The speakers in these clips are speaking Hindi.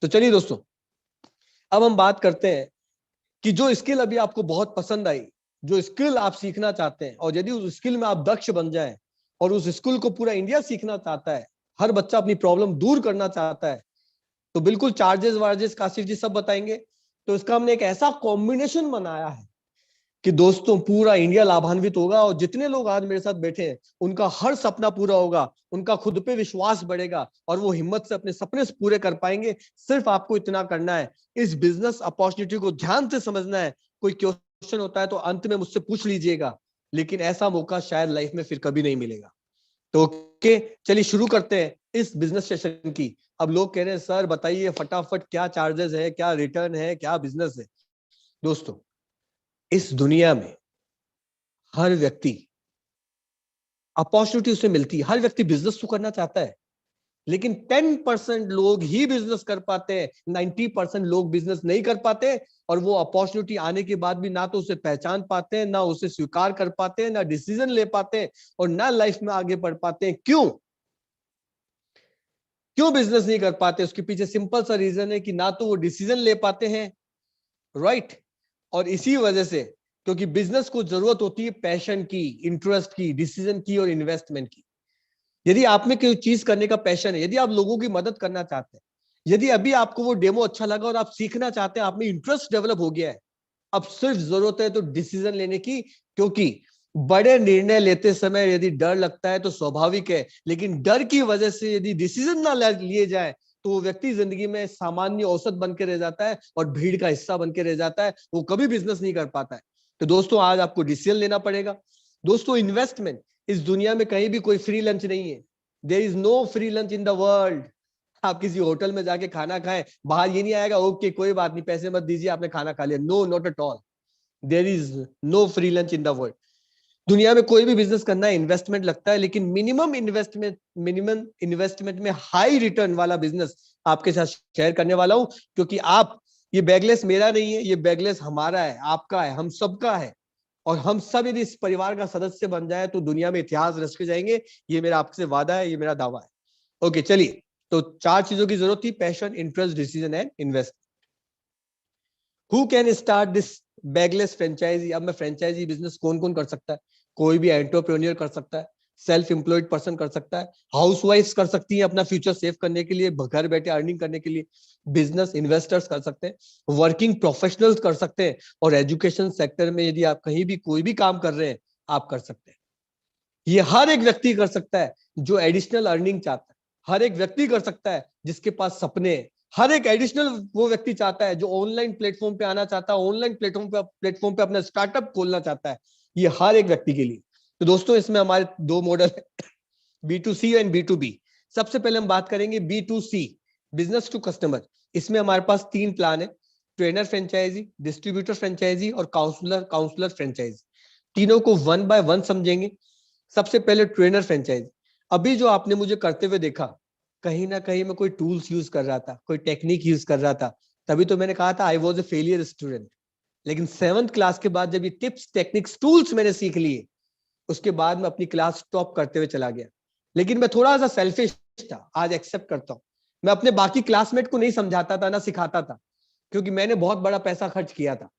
तो चलिए दोस्तों, अब हम बात करते हैं कि जो स्किल अभी आपको बहुत पसंद आई, जो स्किल आप सीखना चाहते हैं, और यदि उस स्किल में आप दक्ष बन जाएं और उस स्किल को पूरा इंडिया सीखना चाहता है, हर बच्चा अपनी प्रॉब्लम दूर करना चाहता है, तो बिल्कुल चार्जेस वार्जेस काशिफ जी सब बताएंगे। तो इसका हमने एक ऐसा कॉम्बिनेशन बनाया है कि दोस्तों पूरा इंडिया लाभान्वित होगा, और जितने लोग आज मेरे साथ बैठे हैं उनका हर सपना पूरा होगा, उनका खुद पे विश्वास बढ़ेगा और वो हिम्मत से अपने सपने पूरे कर पाएंगे। सिर्फ आपको इतना करना है, इस बिजनेस अपॉर्चुनिटी को ध्यान से समझना है। कोई क्वेश्चन होता है तो अंत में मुझसे पूछ लीजिएगा, लेकिन ऐसा मौका शायद लाइफ में फिर कभी नहीं मिलेगा। तो ओके, चलिए शुरू करते हैं इस बिजनेस सेशन की। अब लोग कह रहे हैं सर बताइए फटाफट, क्या चार्जेस है, क्या रिटर्न है, क्या बिजनेस है। दोस्तों, इस दुनिया में हर व्यक्ति अपॉर्चुनिटी उसे मिलती है, हर व्यक्ति बिजनेस तो करना चाहता है, लेकिन 10% लोग ही बिजनेस कर पाते हैं, 90% लोग बिजनेस नहीं कर पाते। और वो अपॉर्चुनिटी आने के बाद भी ना तो उसे पहचान पाते हैं, ना उसे स्वीकार कर पाते हैं, ना डिसीजन ले पाते हैं, और ना लाइफ में आगे बढ़ पाते हैं। क्यों क्यों बिजनेस नहीं कर पाते? उसके पीछे सिंपल सा रीजन है कि ना तो वो डिसीजन ले पाते हैं, राइट। और इसी वजह से, क्योंकि बिजनेस को जरूरत होती है पैशन की, इंटरेस्ट की, डिसीजन की और इन्वेस्टमेंट की। यदि आप में कोई चीज करने का पैशन है, यदि आप लोगों की मदद करना चाहते हैं, यदि अभी आपको वो डेमो अच्छा लगा और आप सीखना चाहते हैं, आप में इंटरेस्ट डेवलप हो गया है, अब सिर्फ जरूरत है तो डिसीजन लेने की। क्योंकि बड़े निर्णय लेते समय यदि डर लगता है तो स्वाभाविक है, लेकिन डर की वजह से यदि डिसीजन ना लिए जाए तो वो व्यक्ति जिंदगी में सामान्य औसत बन के रह जाता है और भीड़ का हिस्सा बन के रह जाता है, वो कभी बिजनेस नहीं कर पाता है। तो दोस्तों, आज आपको डिसीजन लेना पड़ेगा। दोस्तों, इन्वेस्टमेंट, इस दुनिया में कहीं भी कोई फ्री लंच नहीं है। There is no free lunch in the world. आप किसी होटल में जाके खाना खाएं, बाहर ये नहीं आएगा ओके कोई बात नहीं पैसे मत दीजिए आपने खाना खा लिया। No, not at all. There is no free lunch in the world. दुनिया में कोई भी बिजनेस करना है, इन्वेस्टमेंट लगता है, लेकिन मिनिमम इन्वेस्टमेंट में हाई रिटर्न वाला बिजनेस आपके साथ शेयर करने वाला हूं। क्योंकि आप, ये बैगलेस मेरा नहीं है, ये बैगलेस हमारा है, आपका है, हम सबका है। और हम सब यदि इस परिवार का सदस्य बन जाए तो दुनिया में इतिहास रच के जाएंगे। ये मेरा आपसे वादा है, ये मेरा दावा है। ओके, चलिए। तो 4 चीजों की जरूरत थी: passion, interest, decision and invest. Who can start this bagless franchisee? अब मैं फ्रेंचाइजी बिजनेस कौन कौन कर सकता है? कोई भी एंटरप्रेन्योर कर सकता है, सेल्फ एम्प्लॉयड पर्सन कर सकता है, हाउसवाइफ्स कर सकती है अपना फ्यूचर सेव करने के लिए, घर बैठे अर्निंग करने के लिए, बिजनेस इन्वेस्टर्स कर सकते हैं, वर्किंग प्रोफेशनल्स कर सकते हैं, और एजुकेशन सेक्टर में यदि आप कहीं भी कोई भी काम कर रहे हैं आप कर सकते हैं। ये हर एक व्यक्ति कर सकता है जो एडिशनल अर्निंग चाहता है, हर एक व्यक्ति कर सकता है जिसके पास सपने हैं, हर एक एडिशनल वो व्यक्ति चाहता है जो ऑनलाइन प्लेटफॉर्म पे आना चाहता है, ऑनलाइन प्लेटफॉर्म पे अपना स्टार्टअप खोलना चाहता है। ये हर एक व्यक्ति के लिए। तो दोस्तों, इसमें हमारे 2 मॉडल है, B2C एंड B2B। सबसे पहले हम बात करेंगे B2C, बिजनेस टू कस्टमर। इसमें हमारे पास 3 प्लान है: ट्रेनर फ्रेंचाइजी, डिस्ट्रीब्यूटर फ्रेंचाइजी और काउंसलर फ्रेंचाइजी। तीनों को 1 बाय 1 समझेंगे। सबसे पहले ट्रेनर फ्रेंचाइजी। अभी जो आपने मुझे करते हुए देखा, कहीं ना कहीं मैं कोई टूल्स यूज कर रहा था, कोई टेक्निक यूज कर रहा था, तभी तो मैंने कहा था I was a failure student. लेकिन 7th क्लास के बाद जब ये टिप्स, टेक्निक्स, टूल्स मैंने सीख लिए, उसके बाद मैं अपनी क्लास टॉप करते हुए चला गया। लेकिन मैं थोड़ा सा सेल्फिश था, आज एक्सेप्ट करता हूँ। मैं अपने बाकी क्लासमेट को नहीं समझाता था, ना सिखाता था, क्योंकि मैंने बहुत बड़ा पैसा खर्च किया था,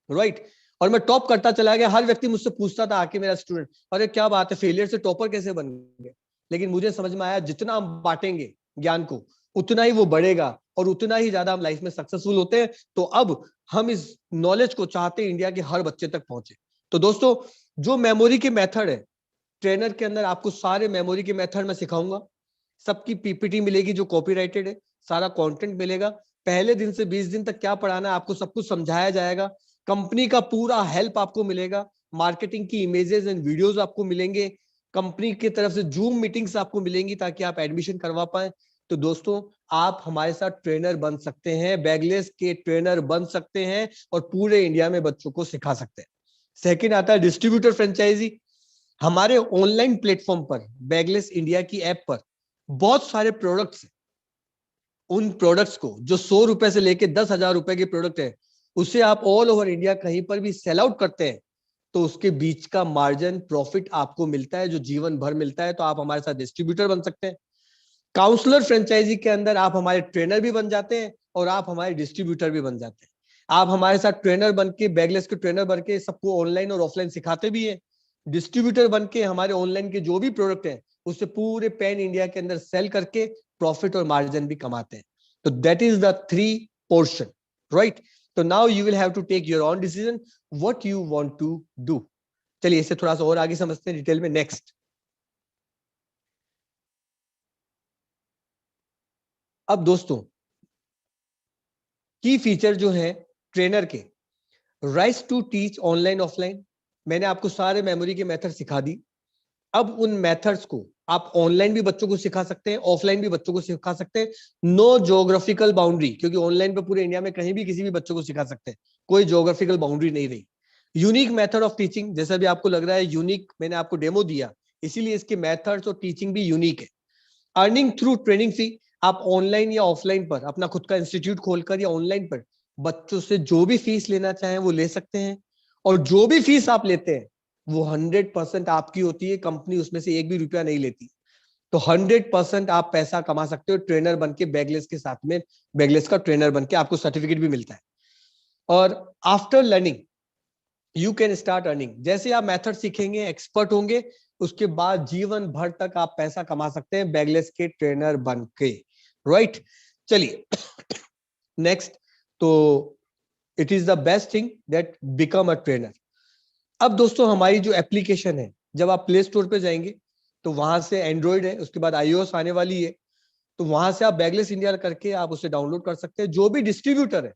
राइट। और मैं टॉप करता चला गया। हर व्यक्ति मुझसे पूछता था आके, मेरा स्टूडेंट, अरे क्या बात है, फेलियर से टॉपर कैसे बन गए? लेकिन मुझे समझ में आया जितना हम बांटेंगे ज्ञान को उतना ही वो बढ़ेगा और उतना ही ज्यादा हम लाइफ में सक्सेसफुल होते हैं। तो अब हम इस नॉलेज को चाहते हैं इंडिया के हर बच्चे तक पहुंचे। तो दोस्तों, जो मेमोरी के मेथड है ट्रेनर के अंदर, आपको सारे मेमोरी के मेथड में सिखाऊंगा। सबकी पीपीटी मिलेगी जो कॉपीराइटेड है, सारा कंटेंट मिलेगा। पहले दिन से 20 दिन तक क्या पढ़ाना है आपको सब कुछ समझाया जाएगा। कंपनी का पूरा हेल्प आपको मिलेगा, मार्केटिंग की इमेजेस एंड वीडियोस आपको मिलेंगे, कंपनी की तरफ से जूम मीटिंग्स आपको मिलेंगी ताकि आप एडमिशन करवा पाए। तो दोस्तों, आप हमारे साथ ट्रेनर बन सकते हैं, बैगलेस के ट्रेनर बन सकते हैं और पूरे इंडिया में बच्चों को सिखा सकते हैं। सेकंड आता है डिस्ट्रीब्यूटर फ्रेंचाइजी। हमारे ऑनलाइन प्लेटफॉर्म पर, बैगलेस इंडिया की ऐप पर बहुत सारे प्रोडक्ट्स हैं। उन प्रोडक्ट्स को, जो 100 रुपए से लेके 10,000 रुपए के प्रोडक्ट है, उसे आप ऑल ओवर इंडिया कहीं पर भी सेल आउट करते हैं तो उसके बीच का मार्जिन प्रॉफिट आपको मिलता है, जो जीवन भर मिलता है। तो आप हमारे साथ डिस्ट्रीब्यूटर बन सकते हैं। काउंसलर फ्रेंचाइजी के अंदर आप हमारे ट्रेनर भी बन जाते हैं और आप हमारे डिस्ट्रीब्यूटर भी बन जाते हैं। आप हमारे साथ ट्रेनर बन के, बैगलेस के ट्रेनर बन के सबको ऑनलाइन और ऑफलाइन सिखाते भी हैं। डिस्ट्रीब्यूटर बन के हमारे ऑनलाइन के जो भी प्रोडक्ट है उससे पूरे पैन इंडिया के अंदर सेल करके प्रॉफिट और मार्जिन भी कमाते हैं। तो that is the 3 portion, right. तो now you will have to take your own decision what you want to do. चलिए इसे थोड़ा सा और आगे समझते हैं डिटेल में। नेक्स्ट, अब दोस्तों की फीचर जो है ट्रेनर के, right to teach online offline, मैंने आपको सारे मेमोरी के मेथड सिखा दी। अब उन मेथड्स को आप ऑनलाइन भी बच्चों को सिखा सकते हैं, ऑफलाइन भी बच्चों को सिखा सकते हैं। नो ज्योग्राफिकल बाउंड्री, क्योंकि ऑनलाइन पे पूरे इंडिया में कहीं भी किसी भी बच्चों को सिखा सकते हैं, कोई ज्योग्राफिकल बाउंड्री नहीं रही। यूनिक मेथड ऑफ टीचिंग, जैसा भी आपको लग रहा है यूनिक, मैंने आपको डेमो दिया इसीलिए इसके मेथड्स और टीचिंग भी यूनिक है। अर्निंग थ्रू ट्रेनिंग फी, आप ऑनलाइन या ऑफलाइन पर अपना खुद का इंस्टीट्यूट खोलकर या ऑनलाइन पर बच्चों से जो भी फीस लेना चाहें वो ले सकते हैं, और जो भी फीस आप लेते हैं वो 100% आपकी होती है, कंपनी उसमें से एक भी रुपया नहीं लेती। तो 100% आप पैसा कमा सकते हो ट्रेनर बन के, बैगलेस के साथ में, बैगलेस का ट्रेनर बन के आपको सर्टिफिकेट भी मिलता है। और after learning you can start earning, जैसे आप मेथड सीखेंगे, एक्सपर्ट होंगे, उसके बाद जीवन भर तक आप पैसा कमा सकते हैं बैगलेस के ट्रेनर बन के, राइट। चलिए नेक्स्ट, तो it is the best thing that become a trainer. अब दोस्तों हमारी जो एप्लीकेशन है, जब आप प्ले स्टोर पे जाएंगे तो वहां से एंड्रॉइड है, उसके बाद iOS आने वाली है, तो वहां से आप बैगलेस इंडिया करके आप उसे डाउनलोड कर सकते हैं। जो भी डिस्ट्रीब्यूटर है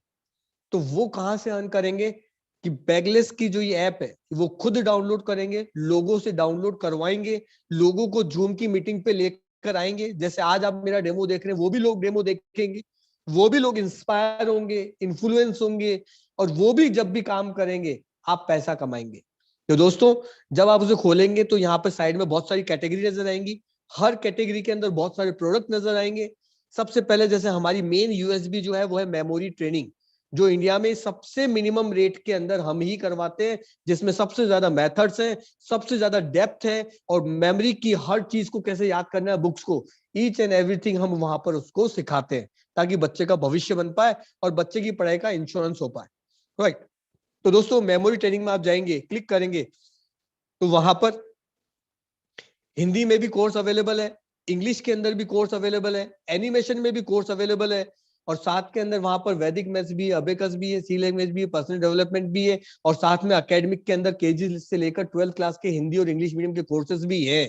तो वो कहां से अर्न करेंगे कि बैगलेस की जो ये ऐप है वो खुद डाउनलोड करेंगे, लोगों से डाउनलोड करवाएंगे, लोगों को जूम की मीटिंग पे लेकर आएंगे। जैसे आज आप मेरा डेमो देख रहे हैं, वो भी लोग डेमो देखेंगे, वो भी लोग इंस्पायर होंगे, इन्फ्लुएंस होंगे, और वो भी जब भी काम करेंगे आप पैसा कमाएंगे। तो दोस्तों जब आप उसे खोलेंगे तो यहाँ पर साइड में बहुत सारी कैटेगरी नजर आएंगी, हर कैटेगरी के अंदर बहुत सारे प्रोडक्ट नजर आएंगे। सबसे पहले जैसे हमारी मेन यूएसबी जो है वो है मेमोरी ट्रेनिंग, जो इंडिया में सबसे मिनिमम रेट के अंदर हम ही करवाते हैं, जिसमें सबसे ज्यादा मेथड्स हैं, सबसे ज्यादा डेप्थ है, और मेमोरी की हर चीज को कैसे याद करना है, बुक्स को, ईच एंड एवरीथिंग हम वहां पर उसको सिखाते हैं, ताकि बच्चे का भविष्य बन पाए और बच्चे की पढ़ाई का इंश्योरेंस हो पाए, राइट। तो दोस्तों मेमोरी ट्रेनिंग में आप जाएंगे, क्लिक करेंगे तो वहां पर हिंदी में भी कोर्स अवेलेबल है, इंग्लिश के अंदर भी कोर्स अवेलेबल है, एनिमेशन में भी कोर्स अवेलेबल है, और साथ के अंदर वहां पर वैदिक मैथ्स भी है, अबेकस भी है, सी लैंग्वेज भी है, पर्सनल डेवलपमेंट भी है, और साथ में एकेडमिक के अंदर केजी से लेकर 12th क्लास के हिंदी और इंग्लिश मीडियम के कोर्सेज भी है।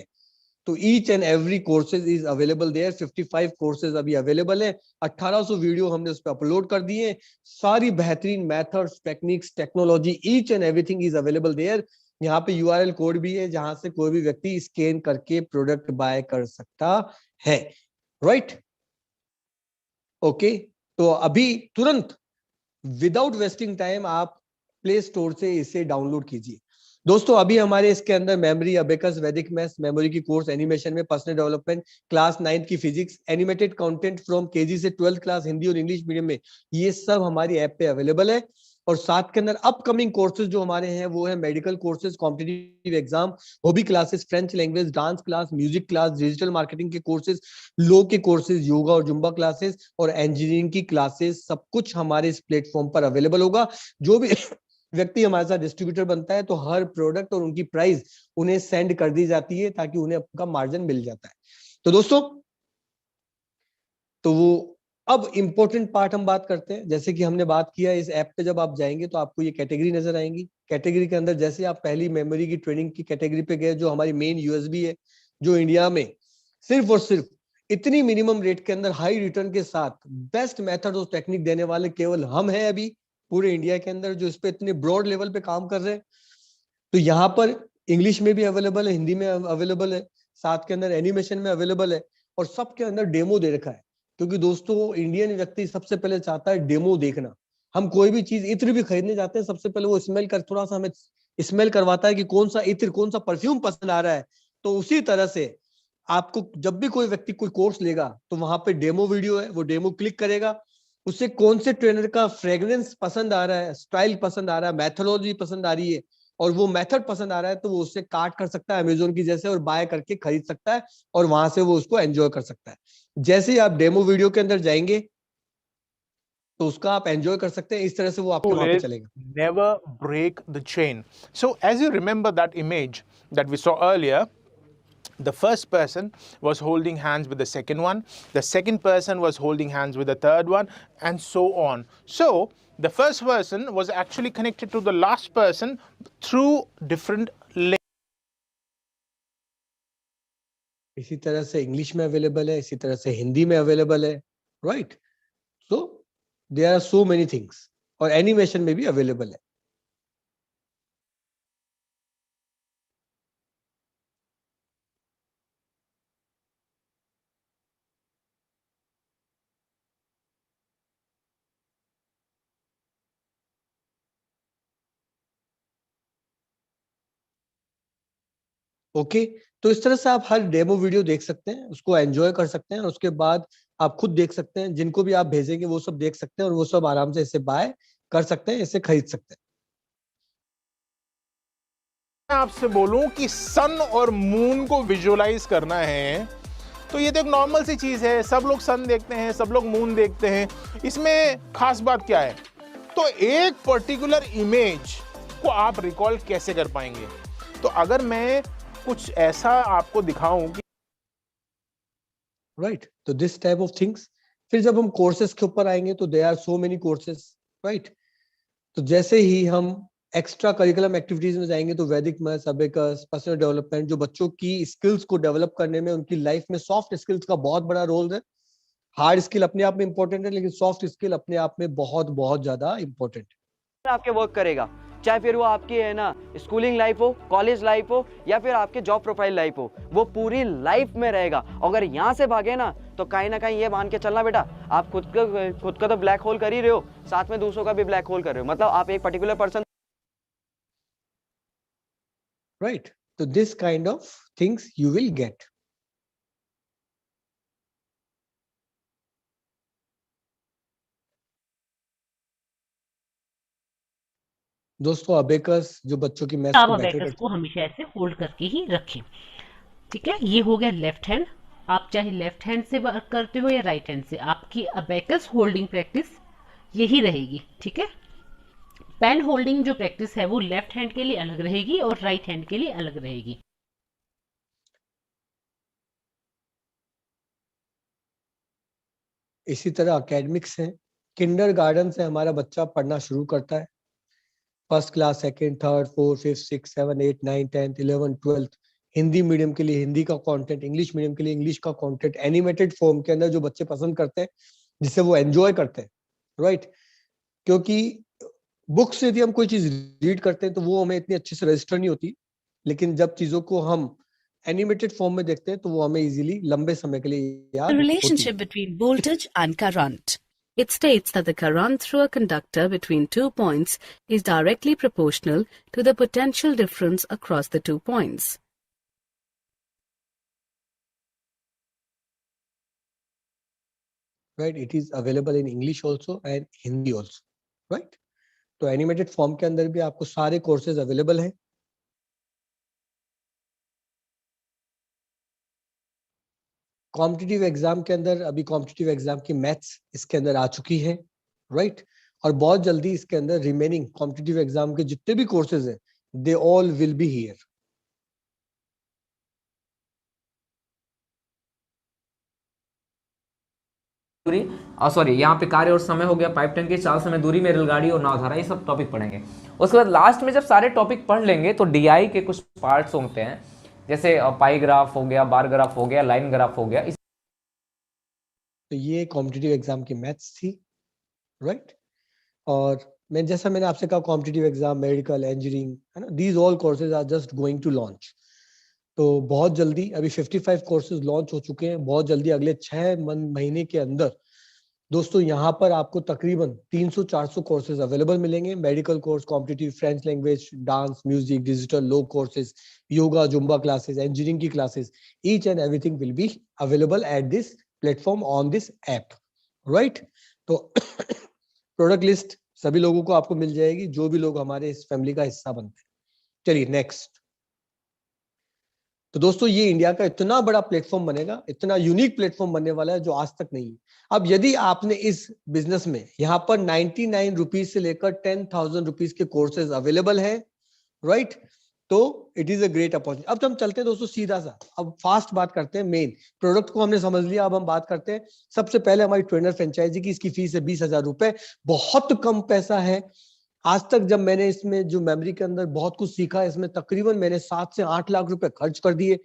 तो each and every courses is available there. 55 courses अभी अवेलेबल है, 1800 वीडियो हमने उस पर अपलोड कर दिए, सारी बेहतरीन methods, techniques, technology, each and everything is available there. यहाँ पे यूआरएल कोड भी है जहां से कोई भी व्यक्ति स्कैन करके प्रोडक्ट बाय कर सकता है, राइट। ओके, तो अभी तुरंत विदाउट वेस्टिंग टाइम आप प्ले स्टोर से इसे डाउनलोड कीजिए। दोस्तों अभी हमारे इसके अंदर मेमोरी, अबेकस, वैदिक मैथ्स, मेमोरी की कोर्स, एनिमेशन में पर्सनल डेवलपमेंट, क्लास 9th की physics, animated content from KG से 12th क्लास हिंदी और इंग्लिश मीडियम में, ये सब हमारी ऐप पे अवेलेबल है। और साथ के अंदर अपकमिंग कोर्सेज जो हमारे हैं वो है medical courses, competitive exam, hobby classes, French language, dance class, music class, digital marketing के कोर्सेज, लो के कोर्सेज, योगा और जुम्बा क्लासेस, और इंजीनियरिंग की क्लासेस, सब कुछ हमारे इस प्लेटफॉर्म पर अवेलेबल होगा। जो भी व्यक्ति हमारे साथ डिस्ट्रीब्यूटर बनता है तो हर प्रोडक्ट और उनकी प्राइस उन्हें सेंड कर दी जाती है, ताकि उन्हें आपका मार्जिन मिल जाता है। तो दोस्तों तो वो अब इंपॉर्टेंट पार्ट हम बात करते हैं। जैसे कि हमने बात किया, इस ऐप पे जब आप जाएंगे तो आपको ये कैटेगरी नजर आएंगी। कैटेगरी के अंदर जैसे आप पहली मेमोरी की ट्रेनिंग की कैटेगरी पे गए, जो हमारी मेन यूएसबी है, जो इंडिया में सिर्फ और सिर्फ इतनी मिनिमम रेट के अंदर हाई रिटर्न के साथ बेस्ट मेथड और टेक्निक देने वाले केवल हम हैं अभी पूरे इंडिया के अंदर, जो इस पे इतने ब्रॉड लेवल पे काम कर रहे हैं। तो यहाँ पर इंग्लिश में भी अवेलेबल है, हिंदी में अवेलेबल है, साथ के अंदर एनिमेशन में अवेलेबल है, और सबके अंदर डेमो दे रखा है। क्योंकि दोस्तों इंडियन व्यक्ति सबसे पहले चाहता है डेमो देखना। हम कोई भी चीज, इत्र भी खरीदने जाते हैं, सबसे पहले वो स्मेल कर, थोड़ा सा हमें स्मेल करवाता है कि कौन सा इत्र, कौन सा परफ्यूम पसंद आ रहा है। तो उसी तरह से आपको जब भी कोई व्यक्ति कोई कोर्स लेगा तो वहां पे डेमो वीडियो है, वो डेमो क्लिक करेगा, उसे कौन से ट्रेनर का फ्रेग्रेंस पसंद आ रहा है, स्टाइल पसंद आ रहा है, मैथोलॉजी पसंद आ रही है, और वो मेथड पसंद आ रहा है तो वो उससे कार्ट कर सकता है अमेजोन की जैसे, और बाय करके खरीद सकता है और वहां से वो उसको एंजॉय कर सकता है। जैसे ही आप डेमो वीडियो के अंदर जाएंगे तो उसका आप एंजॉय कर सकते हैं, इस तरह से वो आपके वहां पे चलेगा। Never break the chain. So as you remember that image that we saw earlier, the first person was holding hands with the second one, the second person was holding hands with the third one, and so on. So the first person was actually connected to the last person through different links. इसी तरह से इंग्लिश में अवेलेबल है, इसी तरह से हिंदी में अवेलेबल है, right. So there are so many things, और एनिमेशन में भी अवेलेबल है। ओके, तो इस तरह से आप हर डेमो वीडियो देख सकते हैं, उसको एंजॉय कर सकते हैं, और उसके बाद आप खुद देख सकते हैं, जिनको भी आप भेजेंगे वो सब देख सकते हैं, और वो सब आराम से इसे बाय कर सकते हैं, इसे खरीद सकते हैं। आपसे बोलूं कि सन और मून को विजुअलाइज करना है तो ये तो एक नॉर्मल सी चीज है, सब लोग सन देखते हैं, सब लोग मून देखते हैं, इसमें खास बात क्या है? तो एक पर्टिकुलर इमेज को आप रिकॉल कैसे कर पाएंगे? तो अगर मैं कुछ ऐसा आपको दिखाऊं कि राइट, तो दिस टाइप ऑफ थिंग्स। फिर जब हम कोर्सेज के ऊपर आएंगे तो there are so many courses, right. तो जैसे ही हम एक्स्ट्रा करिकुलम एक्टिविटीज में जाएंगे तो वैदिक मैथ्स, अबेकस, पर्सनल डेवलपमेंट, जो बच्चों की स्किल्स को डेवलप करने में, उनकी लाइफ में सॉफ्ट स्किल्स का बहुत बड़ा रोल है। हार्ड स्किल अपने आप में इंपॉर्टेंट है, लेकिन सॉफ्ट स्किल अपने आप में बहुत बहुत ज्यादा इंपॉर्टेंट है। आपके वर्क करेगा, चाहे फिर वो आपकी है ना स्कूलिंग लाइफ हो, कॉलेज लाइफ हो, या फिर आपके जॉब प्रोफाइल लाइफ हो, वो पूरी लाइफ में रहेगा। अगर यहाँ से भागे ना तो कहीं ना कहीं ये मान के चलना बेटा, आप खुद का तो ब्लैक होल कर ही रहे हो, साथ में दूसरों का भी ब्लैक होल कर रहे हो। मतलब आप एक पर्टिकुलर पर्सन, राइट। तो this kind of things you will get. दोस्तों, अबेकस जो बच्चों की मैथ्स आप को बेटर अबेकस करते को हमेशा ऐसे होल्ड करके ही रखें। ठीक है, ये हो गया लेफ्ट हैंड। आप चाहे लेफ्ट हैंड से वर्क करते हो या राइट हैंड से, आपकी अबेकस होल्डिंग प्रैक्टिस यही रहेगी। ठीक है, पेन होल्डिंग जो प्रैक्टिस है वो लेफ्ट हैंड के लिए अलग रहेगी और राइट हैंड के लिए अलग रहेगी। इसी तरह अकेडमिक्स है, किंडर गार्डन से हमारा बच्चा पढ़ना शुरू करता है। First class, second, third, fourth, fifth, six, seven, eight, nine, 10th, 11th, 12th। Hindi medium के लिए हिंदी का कंटेंट, इंग्लिश मीडियम के लिए इंग्लिश का कंटेंट, एनिमेटेड फॉर्म के अंदर जो बच्चे पसंद करते हैं, जिसे वो एंजॉय करते हैं, राइट। क्योंकि बुक से यदि हम कोई चीज रीड करते हैं तो वो हमें इतनी अच्छे से रजिस्टर नहीं होती, लेकिन जब चीजों को हम एनिमेटेड फॉर्म में देखते हैं तो वो हमें इजीली लंबे समय के लिए The याद होती है। relationship between voltage and current. It states that the current through a conductor between 2 points is directly proportional to the potential difference across the 2 points. Right, it is available in English also and Hindi also, right? तो एनिमेटेड फॉर्म के अंदर भी आपको सारे कोर्सेज अवेलेबल हैं। कॉम्पिटिटिव एग्जाम के अंदर अभी कॉम्पिटिटिव एग्जाम की मैथ्स इसके अंदर आ चुकी है, राइट। और बहुत जल्दी इसके अंदर रिमेनिंग कॉम्पिटिटिव एग्जाम के जितने भी कोर्सेज हैं, they all will be here. दूरी, सॉरी यहाँ पे कार्य और समय हो गया, पाइप टंकी, चाल समय, दूरी में रेलगाड़ी और नावधारा, ये सब टॉपिक पढ़ेंगे। उसके बाद लास्ट में जब सारे टॉपिक पढ़ लेंगे तो डीआई के कुछ पार्ट्स होते हैं, जैसे पाई ग्राफ हो गया, बार ग्राफ हो गया, लाइन ग्राफ हो गया। तो ये कॉम्पिटिटिव एग्जाम की मैथ्स थी, राइट। और मैंने आपसे कहा कॉम्पिटिटिव एग्जाम, मेडिकल, इंजीनियरिंग, है ना, these all courses are just going to launch. तो बहुत जल्दी अभी 55 कोर्सेज लॉन्च हो चुके हैं, बहुत जल्दी अगले 6 महीने के अंदर दोस्तों यहाँ पर आपको तकरीबन 300-400 कोर्सेज अवेलेबल मिलेंगे। Medical course, competitive, French language, dance, music, digital, law courses, yoga, zumba classes, engineering की classes, each and everything will be available at this platform on this app, right. तो प्रोडक्ट लिस्ट सभी लोगों को आपको मिल जाएगी, जो भी लोग हमारे इस फैमिली का हिस्सा बनते हैं। चलिए नेक्स्ट। तो दोस्तों ये इंडिया का इतना बड़ा प्लेटफॉर्म बनेगा, इतना यूनिक प्लेटफॉर्म बनने वाला है जो आज तक नहीं है। अब यदि आपने इस बिजनेस में यहाँ पर 99 रुपीज से लेकर 10,000 रुपीज के कोर्सेज अवेलेबल है, राइट, तो it is a great opportunity. अब हम चलते हैं दोस्तों सीधा सा, अब फास्ट बात करते हैं। मेन प्रोडक्ट को हमने समझ लिया, अब हम बात करते हैं सबसे पहले हमारी ट्रेनर फ्रेंचाइजी की। इसकी फीस है 20,000 रुपए, बहुत कम पैसा है। आज तक जब मैंने इसमें जो मेमोरी के अंदर बहुत कुछ सीखा, इसमें तकरीबन मैंने 7 से 8 लाख रुपए खर्च कर दिए,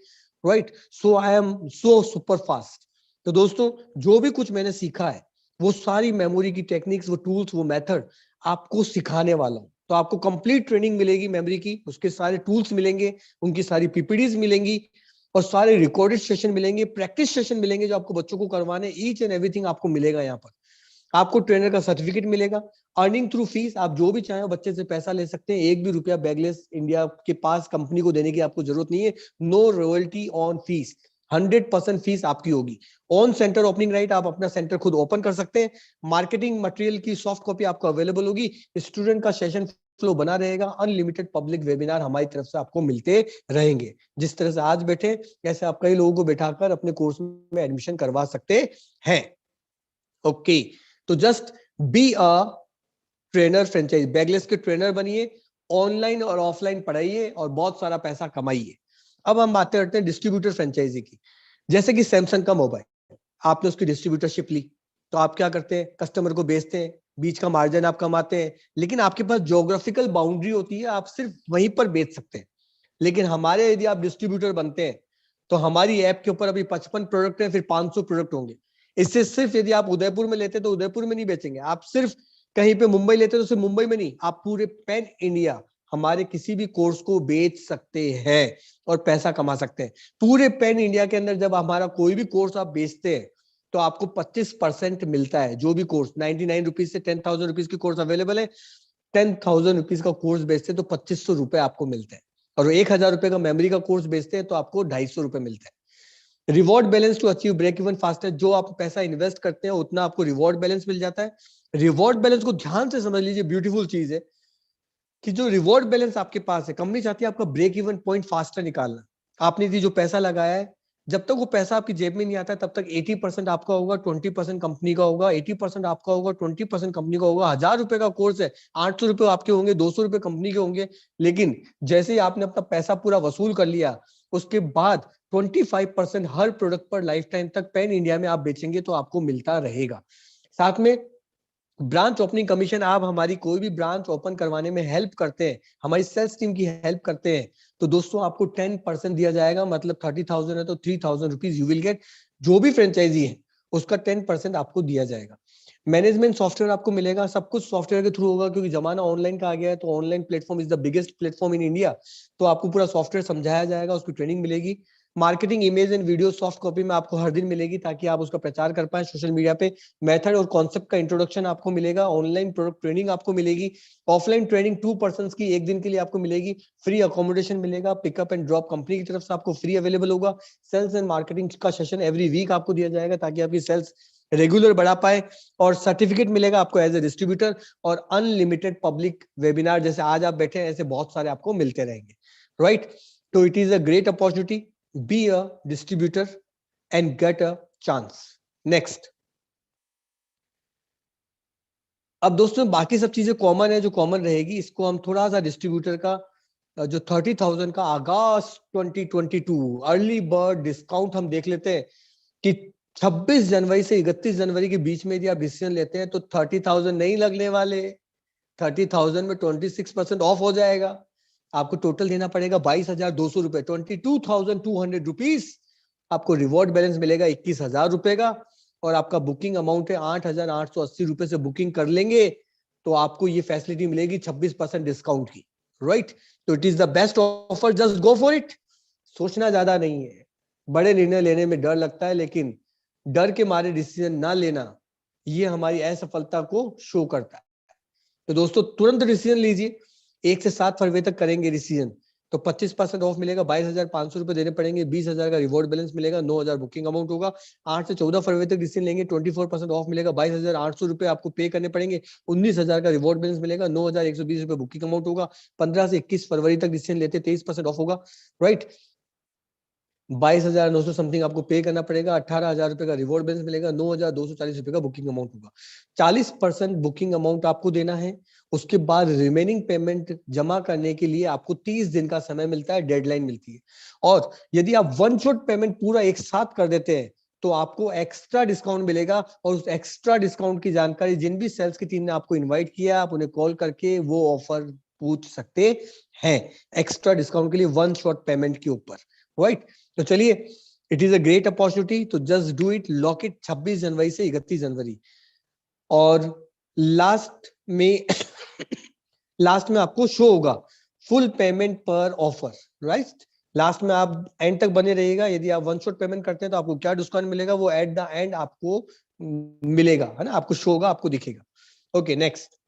right. So I am so super fast. तो दोस्तों जो भी कुछ मैंने सीखा है वो सारी मेमोरी की टेक्निक्स, वो टूल्स, वो मेथड आपको सिखाने वाला हूं। तो आपको कंप्लीट ट्रेनिंग मिलेगी मेमोरी की, उसके सारे टूल्स मिलेंगे, उनकी सारी पीपीडीज मिलेंगी और सारे रिकॉर्डेड सेशन मिलेंगे, प्रैक्टिस सेशन मिलेंगे जो आपको बच्चों को करवाने। ईच एंड एवरीथिंग आपको मिलेगा यहाँ पर। आपको ट्रेनर का सर्टिफिकेट मिलेगा। अर्निंग थ्रू फीस, आप जो भी चाहें बच्चे से पैसा ले सकते हैं। 1 भी रुपया बैगलेस इंडिया के पास कंपनी को देने की आपको जरूरत नहीं है। No royalty on fees, 100% fees आपकी होगी। ऑन सेंटर ओपनिंग राइट, आप अपना सेंटर खुद ओपन कर सकते हैं। मार्केटिंग मटेरियल की सॉफ्ट कॉपी आपको अवेलेबल होगी। स्टूडेंट का सेशन फ्लो बना रहेगा। अनलिमिटेड पब्लिक वेबिनार हमारी तरफ से आपको मिलते रहेंगे। जिस तरह से आज बैठे, ऐसे आप कई लोगों को बैठाकर अपने कोर्स में एडमिशन करवा सकते हैं। ओके, तो just be a trainer franchise, bagless के ट्रेनर बनिए, ऑनलाइन और ऑफलाइन पढ़ाइए और बहुत सारा पैसा कमाइए। अब हम बातें करते हैं डिस्ट्रीब्यूटर फ्रेंचाइजी की। जैसे कि सैमसंग का मोबाइल, आपने उसकी डिस्ट्रीब्यूटरशिप ली, तो आप क्या करते हैं, कस्टमर को बेचते हैं, बीच का मार्जिन आप कमाते हैं, लेकिन आपके पास ज्योग्राफिकल बाउंड्री होती है, आप सिर्फ वहीं पर बेच सकते हैं। लेकिन हमारे यदि आप डिस्ट्रीब्यूटर बनते हैं तो हमारी ऐप के ऊपर अभी 55 प्रोडक्ट है, फिर 500 प्रोडक्ट होंगे। इससे सिर्फ यदि आप उदयपुर में लेते तो उदयपुर में नहीं बेचेंगे, आप सिर्फ कहीं पे मुंबई लेते तो सिर्फ मुंबई में नहीं, आप पूरे पैन इंडिया हमारे किसी भी कोर्स को बेच सकते हैं और पैसा कमा सकते हैं। पूरे पैन इंडिया के अंदर जब हमारा कोई भी कोर्स आप बेचते हैं तो आपको 25% मिलता है। जो भी कोर्स 99 रुपीज से 10,000 रुपीज की कोर्स अवेलेबल है, 10,000 रुपीज का कोर्स बेचते हैं तो 2500 रुपए आपको मिलते हैं। और 1,000 रुपए का मेमोरी का कोर्स बेचते हैं तो आपको 250 रुपए मिलते हैं। Reward balance to achieve break even faster, जो आप पैसा इन्वेस्ट करते हैं उतना आपको रिवॉर्ड बैलेंस मिल जाता है। रिवॉर्ड बैलेंस को ध्यान से समझ लीजिए, ब्यूटीफुल चीज है कि जो रिवॉर्ड बैलेंस आपके पास है, कंपनी चाहती है आपका ब्रेक इवन पॉइंट फास्टर निकालना। आपने जो पैसा लगाया है, जब तक वो पैसा आपकी जेब में नहीं आता तब तक 80% आपका होगा, 20% कंपनी का होगा, 80% आपका होगा, 20% कंपनी का होगा। 1,000 रुपए का कोर्स है, 800 रुपए आपके होंगे, 200 रुपए कंपनी के होंगे। लेकिन जैसे ही आपने अपना पैसा पूरा वसूल कर लिया, उसके बाद 25% हर प्रोडक्ट पर लाइफ टाइम तक पैन इंडिया में आप बेचेंगे तो आपको मिलता रहेगा। साथ में ब्रांच ओपनिंग कमीशन, आप हमारी कोई भी ब्रांच ओपन करवाने में हेल्प करते हैं, हमारी सेल्स टीम की हेल्प करते हैं, तो दोस्तों आपको 10% दिया जाएगा। मतलब 30,000 है तो 3,000 रुपीज यू विल गेट। जो भी फ्रेंचाइजी है उसका 10% आपको दिया जाएगा। मैनेजमेंट सॉफ्टवेयर आपको मिलेगा, सब कुछ सॉफ्टवेयर के थ्रू होगा क्योंकि जमाना ऑनलाइन का आ गया है। तो online platform is the biggest platform in India. तो आपको पूरा सॉफ्टवेयर समझाया जाएगा, उसकी ट्रेनिंग मिलेगी। Marketing image and video soft copy में आपको हर दिन मिलेगी ताकि आप उसका प्रचार कर पाए सोशल मीडिया पे। मेथड और कॉन्सेप्ट का इंट्रोडक्शन आपको मिलेगा। ऑनलाइन प्रोडक्ट ट्रेनिंग आपको मिलेगी। ऑफलाइन ट्रेनिंग 2 पर्सन्स की 1 दिन के लिए आपको मिलेगी। फ्री अकोमोडेशन मिलेगा। पिकअप एंड ड्रॉप कंपनी की तरफ से आपको फ्री अवेलेबल होगा। सेल्स एंड मार्केटिंग का सेशन एवरी वीक आपको दिया जाएगा ताकि आपकी सेल्स रेगुलर बढ़ा पाए। और सर्टिफिकेट मिलेगा आपको एज ए डिस्ट्रीब्यूटर। और अनलिमिटेड पब्लिक वेबिनार जैसे आज आप बैठे हैं ऐसे बहुत सारे आपको मिलते रहेंगे, राइट। तो it is a great opportunity, be a distributor and get a chance. Next. अब दोस्तों बाकी सब चीजें कॉमन है, जो कॉमन रहेगी इसको हम थोड़ा सा डिस्ट्रीब्यूटर का जो 30,000 का अगस्त 2022 अर्ली बर्ड डिस्काउंट हम देख लेते हैं कि 26 जनवरी से 31 जनवरी के बीच में यदि आप डिसीजन लेते हैं तो 30,000 नहीं लगने वाले, 30,000 में 26% ऑफ हो जाएगा। आपको टोटल देना पड़ेगा 22,200 रुपए, 22,200 रुपीज। आपको रिवॉर्ड बैलेंस मिलेगा 21,000 रुपए का। और आपका बुकिंग अमाउंट है 8,880 रुपए से बुकिंग कर लेंगे तो आपको ये फैसिलिटी मिलेगी 26% डिस्काउंट की, राइट। तो it is the best offer, just go for it. सोचना ज्यादा नहीं है, बड़े निर्णय लेने में डर लगता है लेकिन डर के मारे डिसीजन ना लेना ये हमारी असफलता को शो करता है। तो दोस्तों तुरंत डिसीजन लीजिए, 1 से 7 फरवरी तक करेंगे डिसीजन तो 25% ऑफ मिलेगा, 22,500 रुपए देने पड़ेंगे, 20,000 का रिवॉर्ड बैलेंस मिलेगा, 9,000 बुकिंग अमाउंट होगा। 8 से 14 फरवरी तक डिसीजन लेंगे, 24% ऑफ मिलेगा, 22,800 रुपए आपको पे करने पड़ेंगे, 19,000 का रिवॉर्ड बैलेंस मिलेगा, 9,120 रुपए बुकिंग अमाउंट होगा। 15 से 21 फरवरी तक डिसीजन लेते 23% ऑफ होगा, राइट। 22,900 समथिंग आपको पे करना पड़ेगा, 18,000 रुपए का रिवॉर्ड बैलेंस मिलेगा, 9,240 रुपए का बुकिंग अमाउंट होगा। 40% बुकिंग अमाउंट आपको देना है। उसके बाद रिमेनिंग पेमेंट जमा करने के लिए आपको 30 दिन का समय मिलता है, डेडलाइन मिलती है। और यदि आप वन शॉट पेमेंट पूरा एक साथ कर देते हैं तो आपको एक्स्ट्रा डिस्काउंट मिलेगा। और उस एक्स्ट्रा डिस्काउंट की जानकारी जिन भी सेल्स की टीम ने आपको इन्वाइट किया, आप उन्हें कॉल करके वो ऑफर पूछ सकते हैं एक्स्ट्रा डिस्काउंट के लिए वन शॉट पेमेंट के ऊपर, राइट। तो चलिए, it is a great opportunity, तो just do it, lock it 26 जनवरी से 31 जनवरी। और लास्ट में लास्ट में आपको शो होगा फुल पेमेंट पर ऑफर, राइट। लास्ट में आप एंड तक बने रहिएगा। यदि आप वन शॉट पेमेंट करते हैं तो आपको क्या डिस्काउंट मिलेगा वो एट द एंड आपको मिलेगा, है ना, आपको शो होगा, आपको दिखेगा। ओके, नेक्स्ट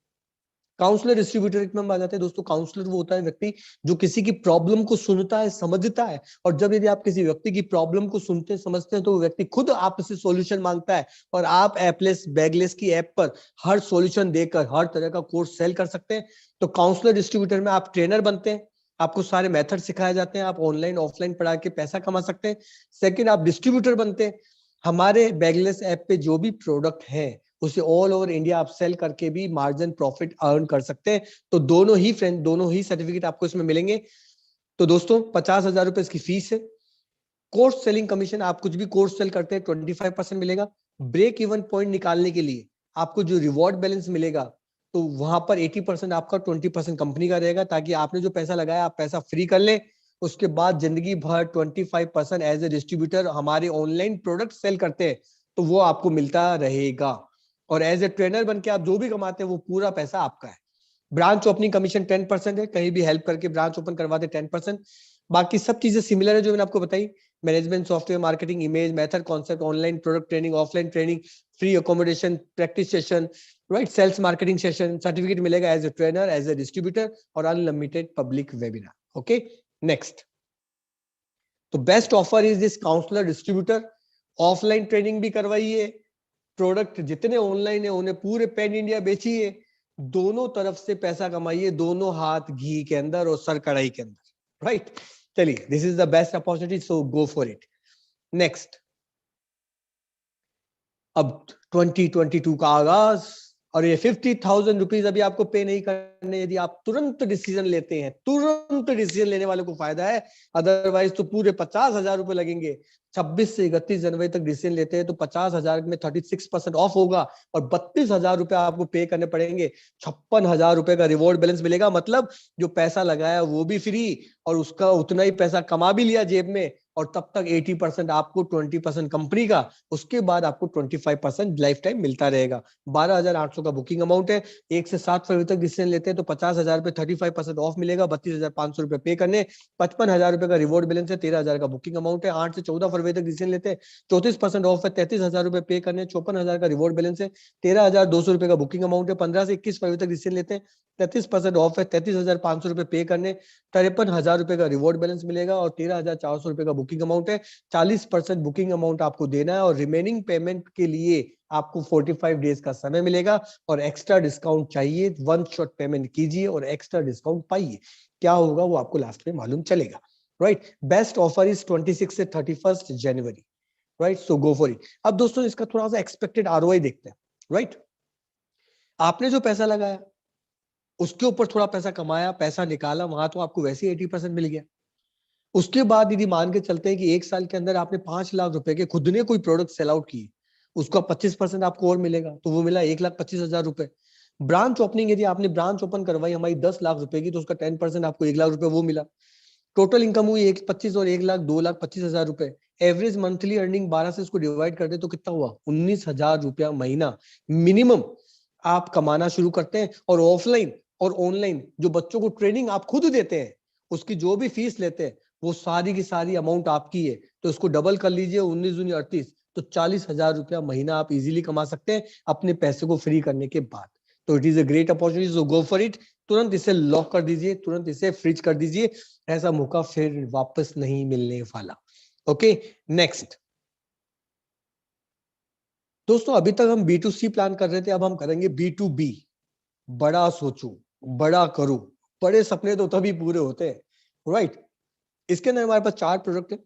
काउंसलर डिस्ट्रीब्यूटर में आ जाते हैं दोस्तों। काउंसलर वो होता है व्यक्ति जो किसी की प्रॉब्लम को सुनता है, समझता है, और जब यदि आप किसी व्यक्ति की प्रॉब्लम को सुनते हैं, समझते हैं, तो वो व्यक्ति खुद आपसे सॉल्यूशन मांगता है और आप एपलेस बैगलेस की ऐप पर हर सॉल्यूशन देकर हर तरह का कोर्स सेल कर सकते हैं। तो काउंसलर डिस्ट्रीब्यूटर में आप ट्रेनर बनते हैं, आपको सारे मेथड सिखाए जाते हैं, आप ऑनलाइन ऑफलाइन पढ़ा के पैसा कमा सकते हैं। सेकेंड, आप डिस्ट्रीब्यूटर बनते हैं। हमारे बैगलेस ऐप पे जो भी प्रोडक्ट है उसे ऑल ओवर इंडिया आप सेल करके भी मार्जिन प्रॉफिट अर्न कर सकते हैं। तो दोनों ही सर्टिफिकेट आपको इसमें मिलेंगे। तो दोस्तों 50,000 रुपए इसकी फीस है। कोर्स सेलिंग कमीशन, आप कुछ भी कोर्स सेल करते हैं 25% मिलेगा। ब्रेक इवन पॉइंट निकालने के लिए आपको जो रिवॉर्ड बैलेंस मिलेगा तो वहां पर 80% आपका, 20% कंपनी का रहेगा, ताकि आपने जो पैसा लगाया आप पैसा फ्री कर ले। उसके बाद जिंदगी भर 25% एज ए डिस्ट्रीब्यूटर हमारे ऑनलाइन प्रोडक्ट सेल करते हैं तो वो आपको मिलता रहेगा। और एज ए ट्रेनर बन के आप जो भी कमाते हैं वो पूरा पैसा आपका है। ब्रांच ओपनिंग कमीशन 10% है, कहीं भी हेल्प करके ब्रांच ओपन करवाते 10%। बाकी सब चीजें सिमिलर है जो मैंने आपको बताई, management, software, marketing, image, method, concept, online product training, offline training, free accommodation, practice session, right, sales marketing session, certificate मिलेगा as a trainer, as a distributor, और unlimited public webinar. Okay, next, तो best offer is this counsellor distributor. Offline training भी करवाइए, प्रोडक्ट जितने ऑनलाइन है उन्हें पूरे पैन इंडिया बेचिए, दोनों तरफ से पैसा कमाइए, दोनों हाथ घी के अंदर और सर कढ़ाई के अंदर, राइट। चलिए, this is the best opportunity, so go for it. Next, अब 2022 का आगाज, और ये 50,000 रुपीज अभी आपको पे नहीं करने। यदि आप तुरंत डिसीजन लेते हैं, तुरंत डिसीजन लेने वालों को फायदा है, अदरवाइज तो पूरे 50,000 रुपए लगेंगे। 26 से 31 जनवरी तक डिसीजन लेते हैं तो 50,000 में 36% ऑफ होगा और 32,000 रुपए आपको पे करने पड़ेंगे। 56,000 रुपए का रिवॉर्ड बैलेंस मिलेगा, मतलब जो पैसा लगाया वो भी फ्री और उसका उतना ही पैसा कमा भी लिया जेब में, और तब तक 80% आपको, 20% कंपनी का, उसके बाद आपको 25% लाइफ टाइम मिलता रहेगा। 12,800 का बुकिंग अमाउंट है। 1 से 7 फरवरी तक डिसीजन लेते हैं तो 50,000 पे 35% ऑफ मिलेगा, 32,500 रुपए पे करने, 55,000 रुपए का रिवॉर्ड बैलेंस है, 13,000 का बुकिंग अमाउंट है। 8 से 14 फरवरी तक डिसीजन लेते हैं, 34% ऑफ है, 33,000 रुपए पे करने, 54,000 का रिवॉर्ड बैलेंस है, 13,200 रुपए का बुकिंग अमाउंट है। 15 से 21 फरवरी तक डिसीजन लेते हैं, 33% ऑफ है, 33,500 रुपए पे करने, 53,000 रुपए का रिवॉर्ड बैलेंस मिलेगा और 13,400 रुपए का बुकिंग अमाउंट है। 40% बुकिंग अमाउंट आपको देना है और रिमेनिंग पेमेंट के लिए आपको 45 डेज का समय मिलेगा। और एक्स्ट्रा डिस्काउंट चाहिए, वन शॉट पेमेंट कीजिए और एक्स्ट्रा डिस्काउंट पाइए। क्या होगा वो आपको लास्ट में मालूम चलेगा, राइट। बेस्ट ऑफर इज 26 से 31 जनवरी, right, so go for it. अब दोस्तों इसका थोड़ा सा एक्सपेक्टेड आरओआई देखते हैं, राइट। आपने जो पैसा लगाया उसके ऊपर थोड़ा पैसा कमाया, पैसा निकाला, वहां तो आपको वैसे ही 80% मिल गया। उसके बाद यदि मान के चलते हैं कि 1 साल के अंदर आपने 5 लाख रुपए के खुद ने कोई प्रोडक्ट सेल आउट किए, उसका 25% आपको और मिलेगा, तो वो मिला 1,25,000 रुपए। ब्रांच ओपनिंग, यदि आपने ब्रांच ओपन करवाई हमारी 10 लाख रुपए की, तो उसका 10% आपको 1 लाख रुपए वो मिला। टोटल इनकम हुई 1,25 और 1 लाख, 2,25,000 रुपए। एवरेज मंथली अर्निंग 12 से इसको डिवाइड कर दे तो कितना हुआ, 19,000 रुपया महीना मिनिमम आप कमाना शुरू करते हैं। और ऑफलाइन और ऑनलाइन जो बच्चों को ट्रेनिंग आप खुद देते हैं, उसकी जो भी फीस लेते हैं वो सारी की सारी अमाउंट आपकी है। तो इसको डबल कर लीजिए, 19 दूनी 38, तो 40,000 रुपया महीना आप इजीली कमा सकते हैं अपने पैसे को फ्री करने के बाद। तो it is a great opportunity, so go for it. तुरंत इसे लॉक कर दीजिए, तुरंत इसे फ्रीज कर दीजिए, ऐसा मौका फिर वापस नहीं मिलने वाला। ओके, नेक्स्ट दोस्तों, अभी तक हम B2C प्लान कर रहे थे, अब हम करेंगे B2B। बड़ा सोचो, बड़ा करो, बड़े सपने तो तभी पूरे होते हैं, राइट। इसके अंदर हमारे पास 4 प्रोडक्ट है,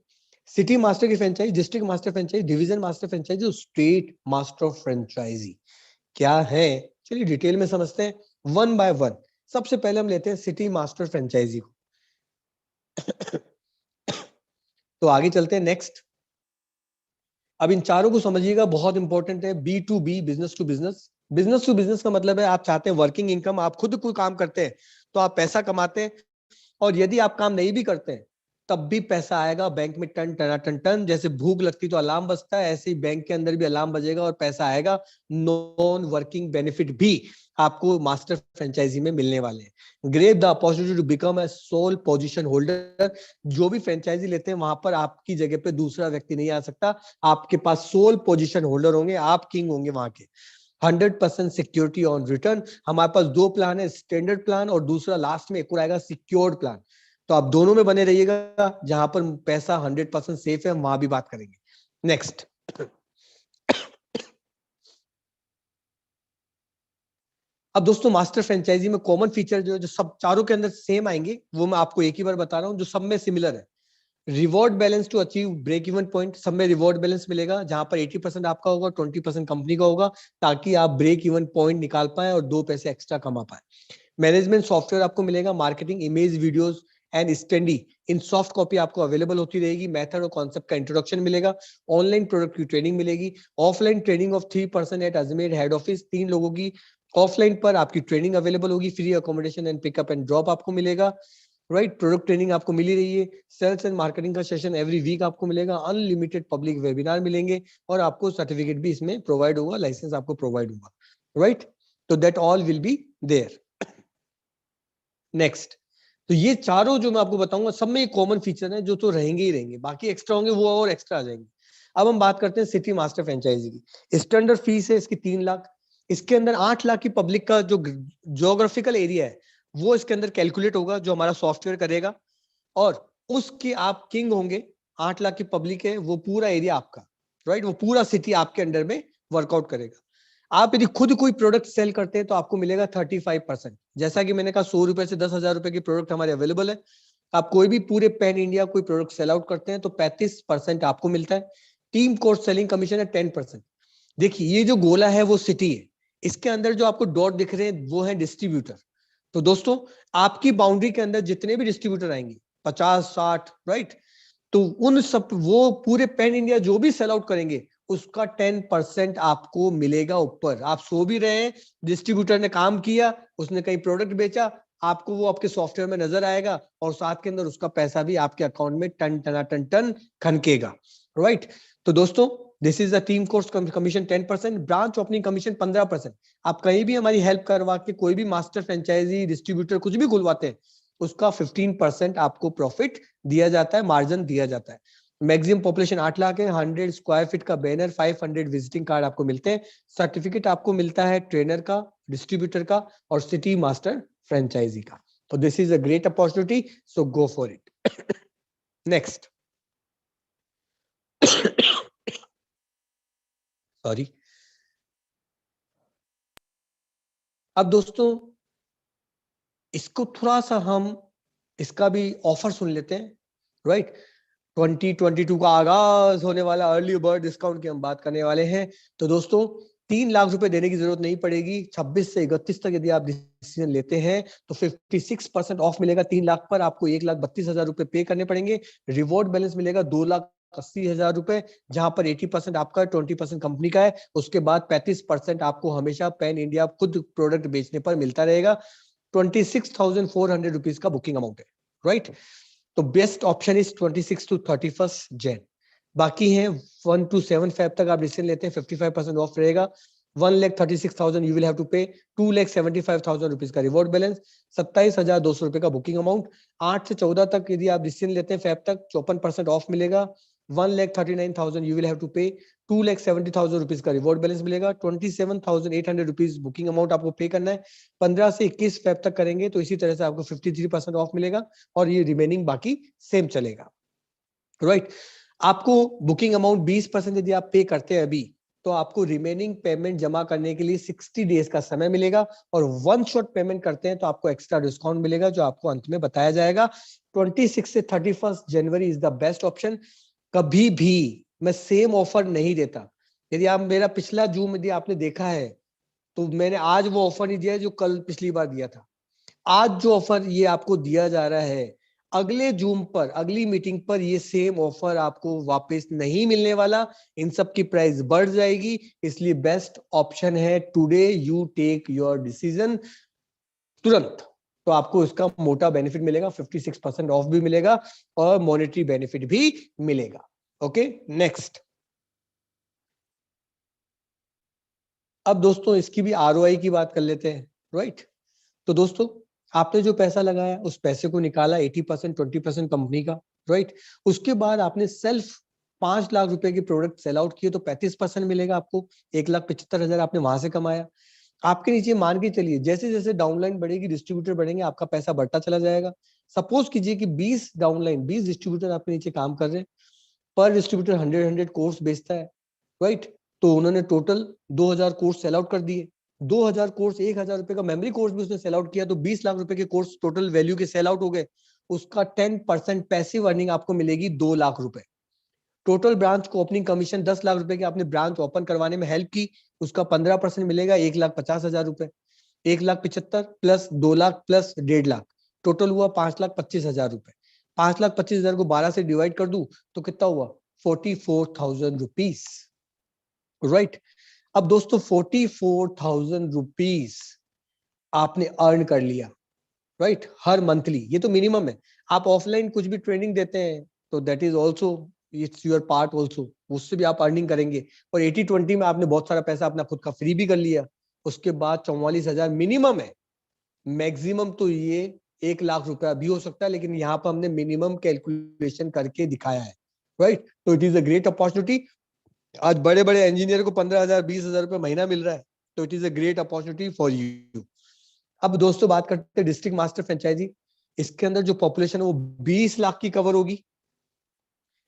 सिटी मास्टर की franchise, district master franchise, division master franchise और स्टेट मास्टर फ्रेंचाइजी। क्या है, चलिए डिटेल में समझते हैं वन बाय वन। सबसे पहले हम लेते हैं सिटी मास्टर फ्रेंचाइजी को। तो आगे चलते हैं नेक्स्ट। अब इन चारों को समझिएगा, बहुत इंपॉर्टेंट है। B2B, business to business. Business to business का मतलब है आप चाहते हैं वर्किंग इनकम, आप खुद कोई काम करते हैं तो आप पैसा कमाते हैं, और यदि आप काम नहीं भी करते हैं तब भी पैसा आएगा बैंक में, टन टना टन टन। जैसे भूख लगती तो अलार्म बजता है, ऐसे ही बैंक के अंदर भी अलार्म बजेगा और पैसा आएगा। नॉन वर्किंग बेनिफिट भी आपको मास्टर फ्रेंचाइजी में मिलने वाले हैं। Grab the opportunity to become a sole position holder. जो भी फ्रेंचाइजी लेते हैं वहां पर आपकी जगह पे दूसरा व्यक्ति नहीं आ सकता, आपके पास सोल पोजीशन होल्डर होंगे, आप किंग होंगे वहां के। 100% सिक्योरिटी ऑन रिटर्न। हमारे पास 2 प्लान है, स्टैंडर्ड प्लान और दूसरा लास्ट में एक और आएगा सिक्योर्ड प्लान। तो आप दोनों में बने रहिएगा, जहां पर पैसा 100% सेफ है, हम वहां भी बात करेंगे। नेक्स्ट, अब दोस्तों मास्टर फ्रेंचाइजी में कॉमन फीचर जो सब चारों के अंदर सेम आएंगे, वो मैं आपको एक ही बार बता रहा हूं, जो सब में सिमिलर है। Reward balance to achieve break even point. सब में रिवॉर्ड बैलेंस मिलेगा, जहां पर 80% आपका होगा, 20% कंपनी का होगा, ताकि आप ब्रेक इवन पॉइंट निकाल पाए और 2 पैसे एक्स्ट्रा कमा पाए। मैनेजमेंट सॉफ्टवेयर आपको मिलेगा, marketing image videos and study in soft copy आपको अवेलेबल होती रहेगी। मेथड और कॉन्सेप्ट का इंट्रोडक्शन मिलेगा, ऑनलाइन प्रोडक्ट की ट्रेनिंग मिलेगी, offline training of 3% at Ajmer head office. 3 लोगों की ऑफलाइन पर आपकी ट्रेनिंग अवेलेबल होगी, free accommodation and pickup and drop आपको मिलेगा, राइट। प्रोडक्ट ट्रेनिंग आपको मिली रही है, सेल्स एंड मार्केटिंग का सेशन एवरी वीक आपको मिलेगा, अनलिमिटेड पब्लिक वेबिनार मिलेंगे, और आपको सर्टिफिकेट भी इसमें प्रोवाइड होगा, लाइसेंस आपको प्रोवाइड होगा, राइट। तो that all will be there. Next, तो ये चारों जो मैं आपको बताऊंगा सब में एक कॉमन फीचर है, जो तो रहेंगे ही रहेंगे, बाकी एक्स्ट्रा होंगे वो और एक्स्ट्रा आ जाएंगे। अब हम बात करते हैं सिटी मास्टर फ्रेंचाइजी की। स्टैंडर्ड फीस है इसकी 3 लाख। इसके अंदर 8 लाख की पब्लिक का जो ज्योग्राफिकल एरिया है वो इसके अंदर कैलकुलेट होगा, जो हमारा सॉफ्टवेयर करेगा, और उसके आप किंग होंगे। 8 लाख की पब्लिक है, वो पूरा एरिया आपका, राइट, वो पूरा सिटी आपके अंडर में वर्कआउट करेगा। आप यदि खुद कोई प्रोडक्ट सेल करते हैं तो आपको मिलेगा 35%। जैसा कि मैंने कहा 100 रुपए से 10,000 रुपए की प्रोडक्ट हमारे अवेलेबल है। आप कोई भी पूरे पैन इंडिया कोई प्रोडक्ट सेल आउट करते हैं तो 35% आपको मिलता है। टीम कोर्स सेलिंग कमीशन है 10%। देखिए ये जो गोला है वो सिटी है, इसके अंदर जो आपको डॉट दिख रहे हैं वो है डिस्ट्रीब्यूटर। तो दोस्तों आपकी बाउंड्री के अंदर जितने भी डिस्ट्रीब्यूटर आएंगे 50-60, राइट, तो उन सब वो पूरे पैन इंडिया जो भी सेल आउट करेंगे उसका 10% आपको मिलेगा ऊपर। आप सो भी रहे हैं, डिस्ट्रीब्यूटर ने काम किया, उसने कहीं प्रोडक्ट बेचा, आपको वो आपके सॉफ्टवेयर में नजर आएगा, और साथ के अंदर उसका पैसा भी आपके अकाउंट में टन टना टन टन खनकेगा, राइट। तो दोस्तों this is the team course commission 10%, branch opening commission 15%। आप कहीं भी हमारी हेल्प करवा के कोई भी मास्टर फ्रेंचाइजी डिस्ट्रीब्यूटर कुछ भी खुलवाते हैं, उसका 15% आपको प्रॉफिट दिया जाता है, मार्जिन दिया जाता है। मैक्सिमम पॉपुलेशन 8 लाख है, 100 स्क्वायर फीट का बैनर, 500 विजिटिंग कार्ड आपको मिलते हैं, सर्टिफिकेट आपको मिलता है ट्रेनर का, डिस्ट्रीब्यूटर का और सिटी मास्टर फ्रेंचाइजी का। तो this is a great opportunity, so go for it. Next, sorry. अब दोस्तों इसको थोड़ा सा हम इसका भी ऑफर सुन लेते हैं, राइट। 2022 का आगाज होने वाला अर्ली बर्ड डिस्काउंट की हम बात करने वाले हैं। तो दोस्तों 3 लाख रुपए देने की जरूरत नहीं पड़ेगी। 26 से 31 तक यदि आप डिसीजन लेते हैं तो 56% ऑफ मिलेगा। 3 लाख पर आपको 1,32,000 रुपए पे करने पड़ेंगे। रिवॉर्ड बैलेंस मिलेगा 2,80,000 रुपए, जहां पर 80% आपका 20% कंपनी का है। उसके बाद 35% आपको हमेशा पैन इंडिया खुद प्रोडक्ट बेचने पर मिलता रहेगा। 26,400 रुपीज का बुकिंग अमाउंट है, राइट। तो best option is 26 to 31 Jan। बाकी हैं 1 to 7 Feb तक आप डिसीजन लेते हैं 55% ऑफ रहेगा। 1,36,000 यू विल हैव टू पे, 2,75,000 रुपीज का रिवॉर्ड बैलेंस, 27,200 रुपए का बुकिंग अमाउंट। 8 से 14 तक यदि आप डिसीजन लेते हैं फेब तक 54% ऑफ मिलेगा। 1,39,000 यू विल हैव टू पे, 2,70,000 रुपीज का रिवॉर्ड बैलेंस मिलेगा। 27,800 रुपीज बुकिंग अमाउंट आपको पे करना है। 15 से 21 फेब तक करेंगे तो इसी तरह से आपको 53% ऑफ मिलेगा और ये रिमेनिंग बाकी सेम चलेगा, राइट। आपको बुकिंग अमाउंट 20% यदि आप पे करते हैं अभी, तो आपको रिमेनिंग पेमेंट जमा करने के लिए 60 डेज का समय मिलेगा, और वन शॉट पेमेंट करते हैं तो आपको एक्स्ट्रा डिस्काउंट मिलेगा जो आपको अंत में बताया जाएगा। 26 से 31 जनवरी इज द बेस्ट ऑप्शन। कभी भी मैं सेम ऑफर नहीं देता। यदि आप मेरा पिछला जूम यदि आपने देखा है तो मैंने आज वो ऑफर नहीं दिया है जो कल पिछली बार दिया था। आज जो ऑफर ये आपको दिया जा रहा है, अगले जूम पर, अगली मीटिंग पर ये सेम ऑफर आपको वापस नहीं मिलने वाला। इन सब की प्राइस बढ़ जाएगी, इसलिए बेस्ट ऑप्शन है today you take your decision तुरंत। तो आपको इसका मोटा बेनिफिट मिलेगा, 56% ऑफ भी मिलेगा और मॉनेटरी बेनिफिट भी मिलेगा। Okay, next. अब दोस्तों इसकी भी आरओआई की बात कर लेते हैं, राइट। तो दोस्तों आपने जो पैसा लगाया उस पैसे को निकाला 80%, 20% कंपनी का, राइट। उसके बाद आपने सेल्फ 5 लाख रुपए की प्रोडक्ट सेल आउट किए तो 35% मिलेगा आपको। 1,75,000 आपने वहां से कमाया। आपके नीचे मान के चलिए जैसे जैसे डाउनलाइन बढ़ेगी, डिस्ट्रीब्यूटर बढ़ेंगे, आपका पैसा बढ़ता चला जाएगा। सपोज कीजिए कि 20 डाउनलाइन, 20 डिस्ट्रीब्यूटर आपके नीचे काम कर रहे हैं, पर डिस्ट्रीब्यूटर 100 कोर्स बेचता है, राइट। तो उन्होंने टोटल 2,000 कोर्स सेल आउट कर दिए। 2,000 कोर्स, 1,000 रुपए का मेमोरी कोर्स भी उसने सेल आउट किया तो 20 लाख रुपए के कोर्स टोटल वैल्यू के सेल आउट हो गए। उसका 10% पैसिव अर्निंग आपको मिलेगी 2 लाख रुपए। टोटल ब्रांच को ओपनिंग कमीशन 10 लाख रुपए की आपने ब्रांच ओपन करवाने में हेल्प की, उसका 15% मिलेगा, 1,50,000 रुपए। 1,75,000 plus 2 lakh plus 1.5 lakh, total हुआ 5,25,000 रुपए। 5,25,000 को 12 से डिवाइड कर दूं तो कितना हुआ? 44,000 रुपीज, राइट। अब दोस्तों 44,000 रुपीज आपने अर्न कर लिया, राइट, हर मंथली। ये तो मिनिमम है। आप ऑफलाइन कुछ भी ट्रेनिंग देते हैं तो that is also, it's your part also, उससे भी आप अर्निंग करेंगे। और 80-20 में आपने बहुत सारा पैसा अपना खुद का फ्री भी कर लिया। उसके बाद 44,000 मिनिमम है। मैक्सिमम तो ये 1 लाख रुपया भी हो सकता है, लेकिन यहाँ पर हमने मिनिमम कैलकुलेशन करके दिखाया है, राइट। तो it is a great opportunity. आज बड़े बड़े इंजीनियर को 15,000 20,000 रुपए महीना मिल रहा है, तो it is a great opportunity for you. अब दोस्तों बात करते हैं डिस्ट्रिक्ट मास्टर फ्रेंचाइजी। इसके अंदर जो पॉपुलेशन है वो 20 लाख की कवर होगी।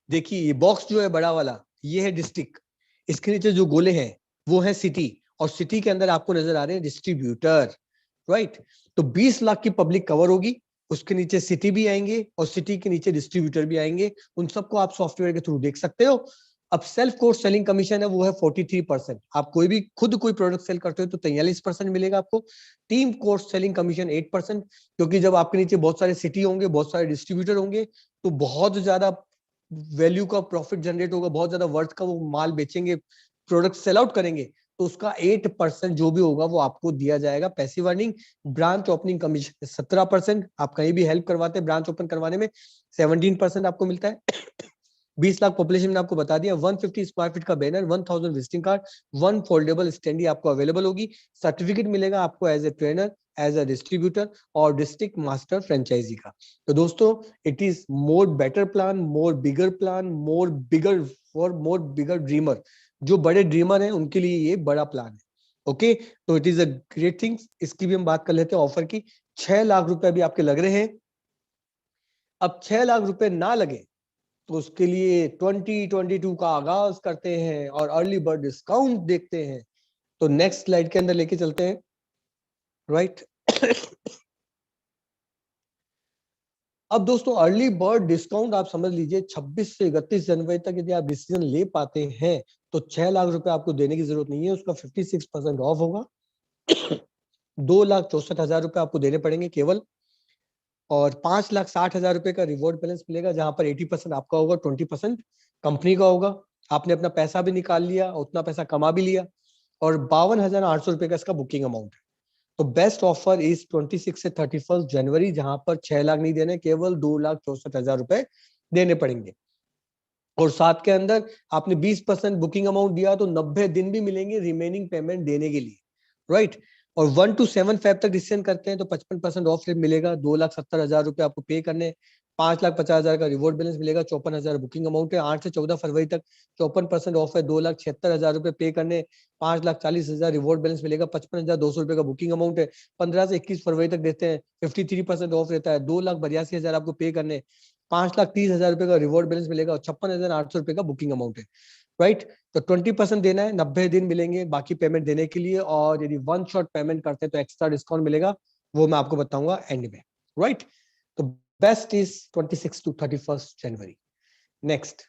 देखिए ये बॉक्स जो है बड़ा वाला, ये है डिस्ट्रिक्ट। इसके नीचे जो गोले हैं वो है सिटी, और सिटी के अंदर आपको नजर आ रहे हैं डिस्ट्रीब्यूटर, राइट। तो 20 लाख की पब्लिक कवर होगी, उसके नीचे सिटी भी आएंगे और सिटी के नीचे डिस्ट्रीब्यूटर भी आएंगे। उन सबको आप सॉफ्टवेयर के थ्रू देख सकते हो। अब सेल्फ कोर्स सेलिंग कमीशन है वो है 43%। आप कोई भी खुद कोई प्रोडक्ट सेल करते हो तो 43% मिलेगा आपको। टीम कोर्स सेलिंग कमीशन 8%, क्योंकि जब आपके नीचे बहुत सारे सिटी होंगे, बहुत सारे डिस्ट्रीब्यूटर होंगे, तो बहुत ज्यादा वैल्यू का प्रॉफिट जनरेट होगा, बहुत ज्यादा वर्थ का वो माल बेचेंगे, प्रोडक्ट सेल आउट करेंगे, तो उसका 8% जो भी होगा वो आपको दिया जाएगा passive earning. Branch opening commission 17%, आप कहीं भी हेल्प करवाते हैं ब्रांच ओपन करवाने में, 17% आपको मिलता है। 20 लाख पॉपुलेशन में आपको बता दिया। 150 स्क्वायर फीट का banner, 1000 visiting card, 1 foldable standee आपको अवेलेबल होगी। सर्टिफिकेट मिलेगा आपको as a trainer, as a distributor और डिस्ट्रिक्ट मास्टर फ्रेंचाइजी का। तो दोस्तों it is more better plan, more bigger plan, more bigger for more bigger dreamer. जो बड़े ड्रीमर हैं उनके लिए ये बड़ा प्लान है, ओके। तो it is a great thing. इसकी भी हम बात कर लेते हैं ऑफर की। 6 लाख रुपए भी आपके लग रहे हैं। अब 6 लाख रुपए ना लगे तो उसके लिए 2022 का आगाज करते हैं और अर्ली बर्ड डिस्काउंट देखते हैं। तो नेक्स्ट स्लाइड के अंदर लेके चलते हैं, राइट। अब दोस्तों अर्ली बर्ड डिस्काउंट आप समझ लीजिए 26 से 31 जनवरी तक यदि आप डिसीजन ले पाते हैं तो 6 लाख रुपए आपको देने की जरूरत नहीं है, उसका 56% ऑफ होगा। 2,64,000 रुपए आपको देने पड़ेंगे केवल, और 5,60,000 रुपए का रिवॉर्ड बैलेंस मिलेगा, जहां पर 80% आपका होगा, 20% कंपनी का होगा। आपने अपना पैसा भी निकाल लिया, उतना पैसा कमा भी लिया, और 52,800 रुपए का इसका बुकिंग अमाउंट है। तो बेस्ट ऑफर इज 26 से 31 जनवरी, जहां पर 6 लाख नहीं देने, केवल 2,64,000 रुपए देने पड़ेंगे। और साथ के अंदर आपने 20% बुकिंग अमाउंट दिया तो 90 दिन भी मिलेंगे रिमेनिंग पेमेंट देने के लिए, राइट। और 1 to 7 फेब तक डिसीजन करते हैं तो 55% ऑफ मिलेगा। 2,70,000 रुपए आपको पे करने, 5,50,000 का रिवॉर्ड बैलेंस मिलेगा, 54,000 बुकिंग अमाउंट है। 8 से 14 फरवरी तक 54% ऑफ है, 2,76,000 रुपए पे करने, 5,40,000 रिवॉर्ड बैलेंस मिलेगा, 55,200 रुपए का बुकिंग अमाउंट है। 15 से 21 फरवरी तक देते हैं, 53% ऑफ रहता है, 2,82,000 आपको पे करने, 5,30,000 रुपए का रिवॉर्ड बैलेंस मिलेगा और 56,800 रुपए का बुकिंग अमाउंट है, राइट। तो 20% देना है, 90 दिन मिलेंगे बाकी पेमेंट देने के लिए, और यदि वन शॉट पेमेंट करते हैं तो एक्स्ट्रा डिस्काउंट मिलेगा, वो मैं आपको बताऊंगा एंड में, राइट। तो best is 26 to 31 January. Next,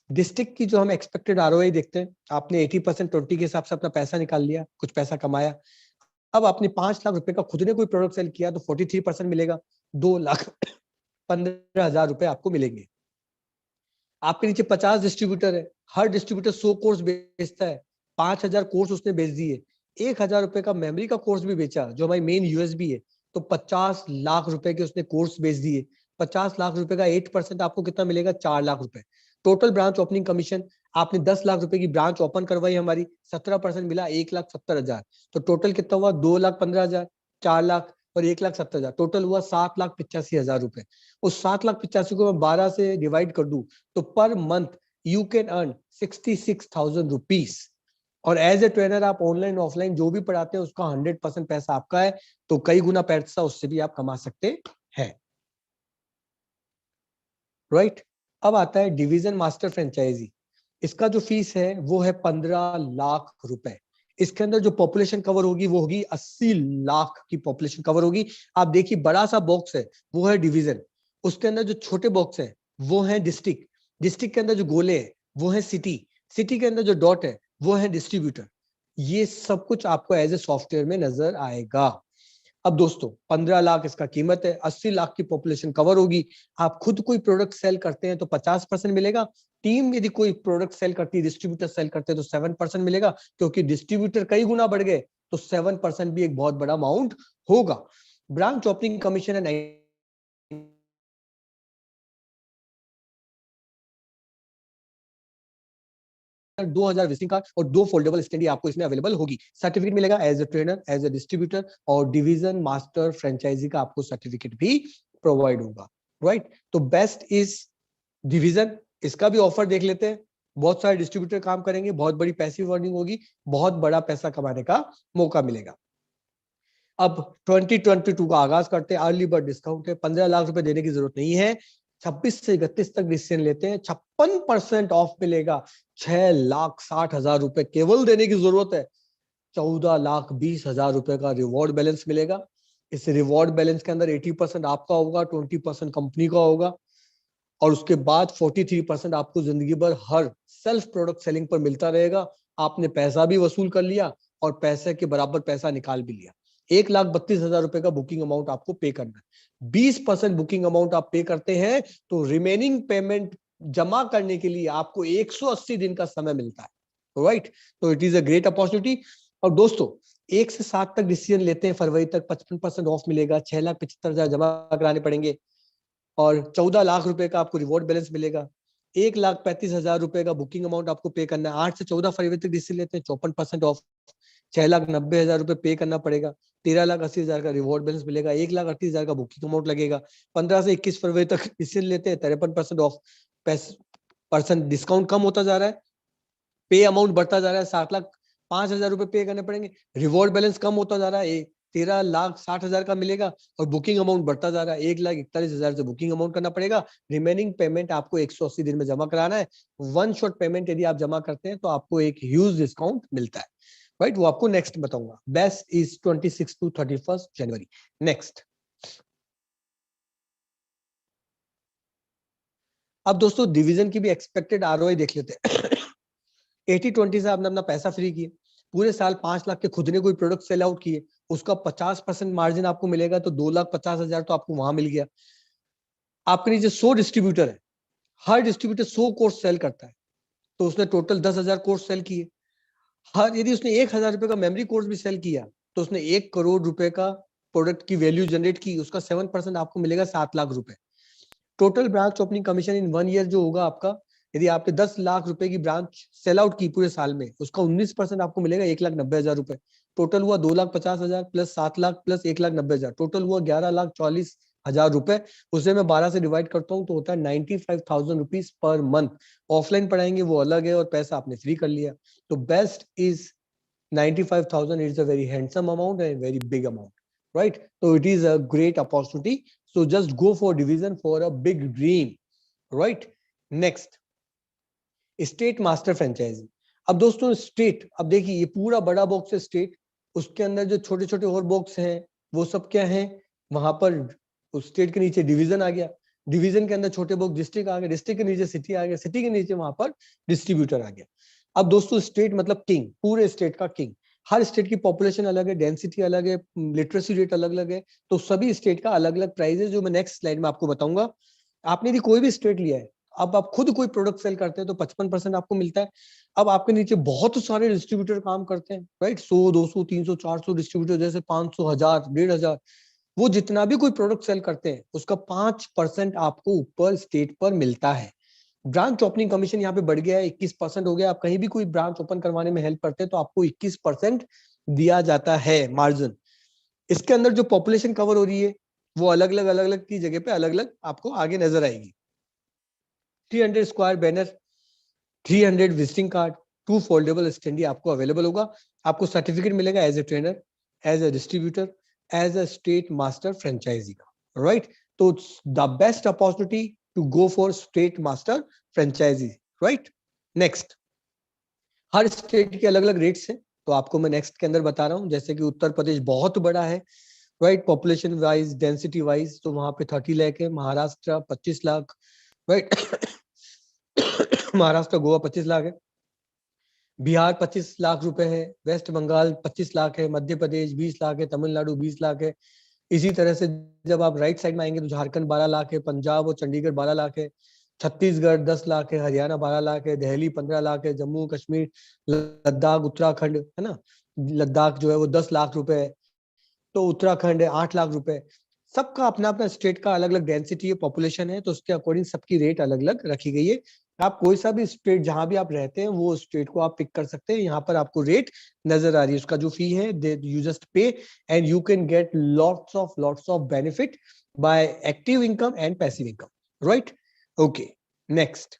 district की जो हम एक्सपेक्टेड आरओआई देखते हैं, आपने 80% 20 के हिसाब से अपना पैसा निकाल लिया, कुछ पैसा कमाया। अब आपने 5 लाख रुपए का खुद ने कोई प्रोडक्ट सेल किया तो 43% मिलेगा, 2,15,000 रुपए आपको मिलेंगे। आपके नीचे 50 डिस्ट्रीब्यूटर है, हर डिस्ट्रीब्यूटर 100 कोर्स बेचता है, 5,000 कोर्स उसने बेच दिए, 1,000 रुपए का मेमोरी का कोर्स भी बेचा जो हमारी मेन यूएसबी है, तो 50 लाख रुपए के उसने कोर्स बेच दिए। 50 लाख रुपए का 8% आपको कितना मिलेगा, 4 लाख रुपए। टोटल ब्रांच ओपनिंग कमीशन, आपने 10 लाख रुपए की ब्रांच ओपन करवाई हमारी, 17% मिला, 1,70,000। तो टोटल कितना हुआ, 2,15,000, 4 लाख और 1,70,000, टोटल हुआ 7,85,000 रुपए। उस 7,85,000 को मैं 12 से डिवाइड कर दूं तो per month you can earn 66,000 rupees. और एज ए ट्रेनर आप ऑनलाइन ऑफलाइन जो भी पढ़ाते हैं उसका 100% पैसा आपका है, तो कई गुना पैसा उससे भी आप कमा सकते हैं, राइट। अब आता है डिवीजन मास्टर फ्रेंचाइजी। इसका जो फीस है वो है 15 लाख रुपए। इसके अंदर जो पॉपुलेशन कवर होगी वो होगी 80 लाख की पॉपुलेशन कवर होगी। आप देखिए बड़ा सा बॉक्स है वो है डिवीजन, उसके अंदर जो छोटे बॉक्स है वो है डिस्ट्रिक्ट, डिस्ट्रिक्ट के अंदर जो गोले हैं वो है सिटी, सिटी के अंदर जो डॉट है वो है डिस्ट्रीब्यूटर। ये सब कुछ आपको एज ए सॉफ्टवेयर में नजर आएगा। अब दोस्तों 15 लाख इसका कीमत है, 80 लाख की पॉपुलेशन कवर होगी। आप खुद कोई प्रोडक्ट सेल करते हैं तो 50% मिलेगा, टीम यदि कोई प्रोडक्ट सेल करती है, डिस्ट्रीब्यूटर सेल करते हैं तो 7% मिलेगा, क्योंकि डिस्ट्रीब्यूटर कई गुना बढ़ गए तो 7% भी एक बहुत बड़ा अमाउंट होगा। ब्रांच ओपनिंग कमीशन है 2,000 विजिटिंग कार्ड और 2 फोल्डेबल स्टडी आपको इसमें अवेलेबल होगी। सर्टिफिकेट मिलेगा as a trainer, as a distributor, और डिवीजन मास्टर फ्रेंचाइजी का आपको सर्टिफिकेट भी प्रोवाइड होगा, राइट। तो बेस्ट इज डिवीजन, इसका भी ऑफर देख लेते हैं। बहुत सारे डिस्ट्रीब्यूटर काम करेंगे, बहुत बड़ी पैसिव अर्निंग होगी, बहुत बड़ा पैसा कमाने का मौका मिलेगा। अब 2022 का आगाज करते हैं। अर्ली बर्ड डिस्काउंट है, 15 लाख रुपए देने की जरूरत नहीं है, 26 से 31 तक डिसीजन लेते हैं, 56% ऑफ मिलेगा, 6,60,000 रुपए केवल देने की जरूरत है, 14,20,000 रुपए का रिवॉर्ड बैलेंस मिलेगा। इस रिवॉर्ड बैलेंस के अंदर 80% आपका होगा, 20% कंपनी का होगा, और उसके बाद 43% आपको जिंदगी भर हर सेल्फ प्रोडक्ट सेलिंग पर मिलता रहेगा। आपने पैसा भी वसूल कर लिया और पैसे के बराबर पैसा निकाल भी लिया। 1,32,000 रुपए का बुकिंग अमाउंट आपको पे करना है। 20% बुकिंग अमाउंट आप पे करते हैं तो रिमेनिंग पेमेंट जमा करने के लिए आपको 180 दिन का समय मिलता है, राइट। तो it is a great opportunity. और दोस्तों 1 से 7 तक डिसीजन लेते हैं, फरवरी तक 55% ऑफ मिलेगा, 6,75,000 जमा कराने पड़ेंगे और 14 लाख रुपए का आपको रिवॉर्ड बैलेंस मिलेगा। 1,35,000 रुपए का बुकिंग अमाउंट आपको पे करना है। 8 से 14 फरवरी तक डिसीजन लेते हैं, 54% ऑफ, 6,90,000 रुपए पे करना पड़ेगा। 13,80,000 का रिवॉर्ड बैलेंस मिलेगा, 1,38,000 का बुकिंग अमाउंट लगेगा। 15 से 21 फरवरी तक डिसीजन लेते हैं, 53% ऑफ, परसेंट डिस्काउंट कम होता जा रहा है, पे अमाउंट बढ़ता जा रहा है, 7,05,000 रुपए पे करने पड़ेंगे। रिवॉर्ड बैलेंस कम होता जा रहा है, 13,60,000 का मिलेगा और बुकिंग अमाउंट बढ़ता जा रहा है, 1,41,000 से बुकिंग अमाउंट करना पड़ेगा। रिमेनिंग पेमेंट आपको 180 दिन में जमा कराना है। वन शॉट पेमेंट यदि आप जमा करते हैं तो आपको एक ह्यूज डिस्काउंट मिलता है, राइट। वो आपको नेक्स्ट बताऊंगा। Best is 26 to 31 January. Next, अब दोस्तों डिवीजन की भी एक्सपेक्टेड आरओआई देख लेते हैं। 80-20 से आपने अपना पैसा फ्री किए, पूरे साल 5 लाख के खुद ने कोई प्रोडक्ट सेल आउट किए, उसका 50% मार्जिन आपको मिलेगा, तो 2,50,000 तो आपको वहां मिल गया। आपके नीचे 100 डिस्ट्रीब्यूटर है, हर डिस्ट्रीब्यूटर 100 कोर्स सेल करता है, तो उसने टोटल 10,000 कोर्स सेल किए। हर यदि उसने 1,000 रुपए का मेमोरी कोर्स भी सेल किया तो उसने 1 करोड़ रुपए का प्रोडक्ट की वैल्यू जनरेट की, उसका 7% आपको मिलेगा, 7 लाख रुपए। टोटल ब्रांच ओपनिंग कमीशन इन 1 ईयर जो होगा आपका, यदि आपने 10 लाख रुपए की ब्रांच सेल आउट की पूरे साल में, उसका 19% आपको मिलेगा, 1,90,000 रुपए। टोटल हुआ 2,50,000 प्लस 7 लाख प्लस 1,90,000, टोटल हुआ 11,40,000 1000 रुपए, उसे मैं 12 से डिवाइड करता हूँ तो होता है 95,000 रुपीज पर मंथ। ऑफलाइन पढ़ाएंगे वो अलग है और पैसा आपने फ्री कर लिया। तो best is 95,000 is a very handsome amount and very big amount, right? So it is a great opportunity. So just go for division for a big dream, right? Next, state master franchisee. अब दोस्तों स्टेट, अब देखिए ये पूरा बड़ा बॉक्स है स्टेट, उसके अंदर जो छोटे छोटे और बॉक्स हैं वो सब क्या है, वहां पर उस स्टेट के नीचे डिवीजन आ गया, डिवीजन के अंदर छोटे बॉक्स डिस्ट्रिक्ट आ गए, डिस्ट्रिक्ट के नीचे सिटी आ गया, सिटी के नीचे वहां पर डिस्ट्रीब्यूटर आ गया। अब दोस्तों स्टेट मतलब किंग, पूरे स्टेट का किंग। हर स्टेट की पॉपुलेशन अलग है, डेंसिटी अलग है, लिटरेसी रेट अलग अलग है, तो सभी स्टेट का अलग अलग प्राइस है जो मैं नेक्स्ट स्लाइड में आपको बताऊंगा। आपने यदि कोई भी स्टेट लिया है, अब आप खुद कोई प्रोडक्ट सेल करते हैं तो 55% आपको मिलता है। अब आपके नीचे बहुत सारे डिस्ट्रीब्यूटर काम करते हैं, राइट, 100 200 300 400 डिस्ट्रीब्यूटर, जैसे 500 1000 1500, वो जितना भी कोई प्रोडक्ट सेल करते हैं उसका 5% आपको ऊपर स्टेट पर मिलता है। ब्रांच ओपनिंग कमीशन यहाँ पे बढ़ गया है, 21% हो गया। आप कहीं भी कोई ब्रांच ओपन करवाने में हेल्प करते हैं तो आपको 21% दिया जाता है मार्जिन। इसके अंदर जो पॉपुलेशन कवर हो रही है वो अलग अलग की जगह पे अलग अलग आपको आगे नजर आएगी। 300 square banner, 300 visiting card, 2 foldable standee आपको अवेलेबल होगा। आपको सर्टिफिकेट मिलेगा as a trainer, as a distributor, as a state master franchisee का, राइट। तो the best opportunity to go for state master franchisee, right. Next, हर स्टेट के अलग अलग रेट्स हैं, तो आपको मैं नेक्स्ट के अंदर बता रहा हूँ। जैसे कि उत्तर प्रदेश बहुत बड़ा है, right, population wise, density wise, तो वहां पे 30 लाख है। महाराष्ट्र 25 लाख, राइट, महाराष्ट्र गोवा 25 लाख है, बिहार 25 लाख रुपए है, वेस्ट बंगाल 25 लाख है, मध्य प्रदेश 20 लाख है, तमिलनाडु 20 लाख है। इसी तरह से जब आप राइट साइड में आएंगे तो झारखंड 12 लाख है, पंजाब और चंडीगढ़ 12 लाख है, छत्तीसगढ़ 10 लाख है, हरियाणा 12 लाख है, दिल्ली 15 लाख है, जम्मू कश्मीर, लद्दाख, उत्तराखंड है ना, लद्दाख जो है वो 10 लाख रुपए है, तो उत्तराखंड है 8 लाख रुपए। सबका अपना अपना स्टेट का अलग अलग डेंसिटी है, पॉपुलेशन है, तो उसके अकॉर्डिंग सबकी रेट अलग अलग रखी गई है। आप कोई सा भी स्टेट जहां भी आप रहते हैं वो स्टेट को आप पिक कर सकते हैं। यहाँ पर आपको रेट नजर आ रही है, उसका जो फी है यू जस्ट पे and you can get lots of benefit by active income and passive income, right. Okay, next.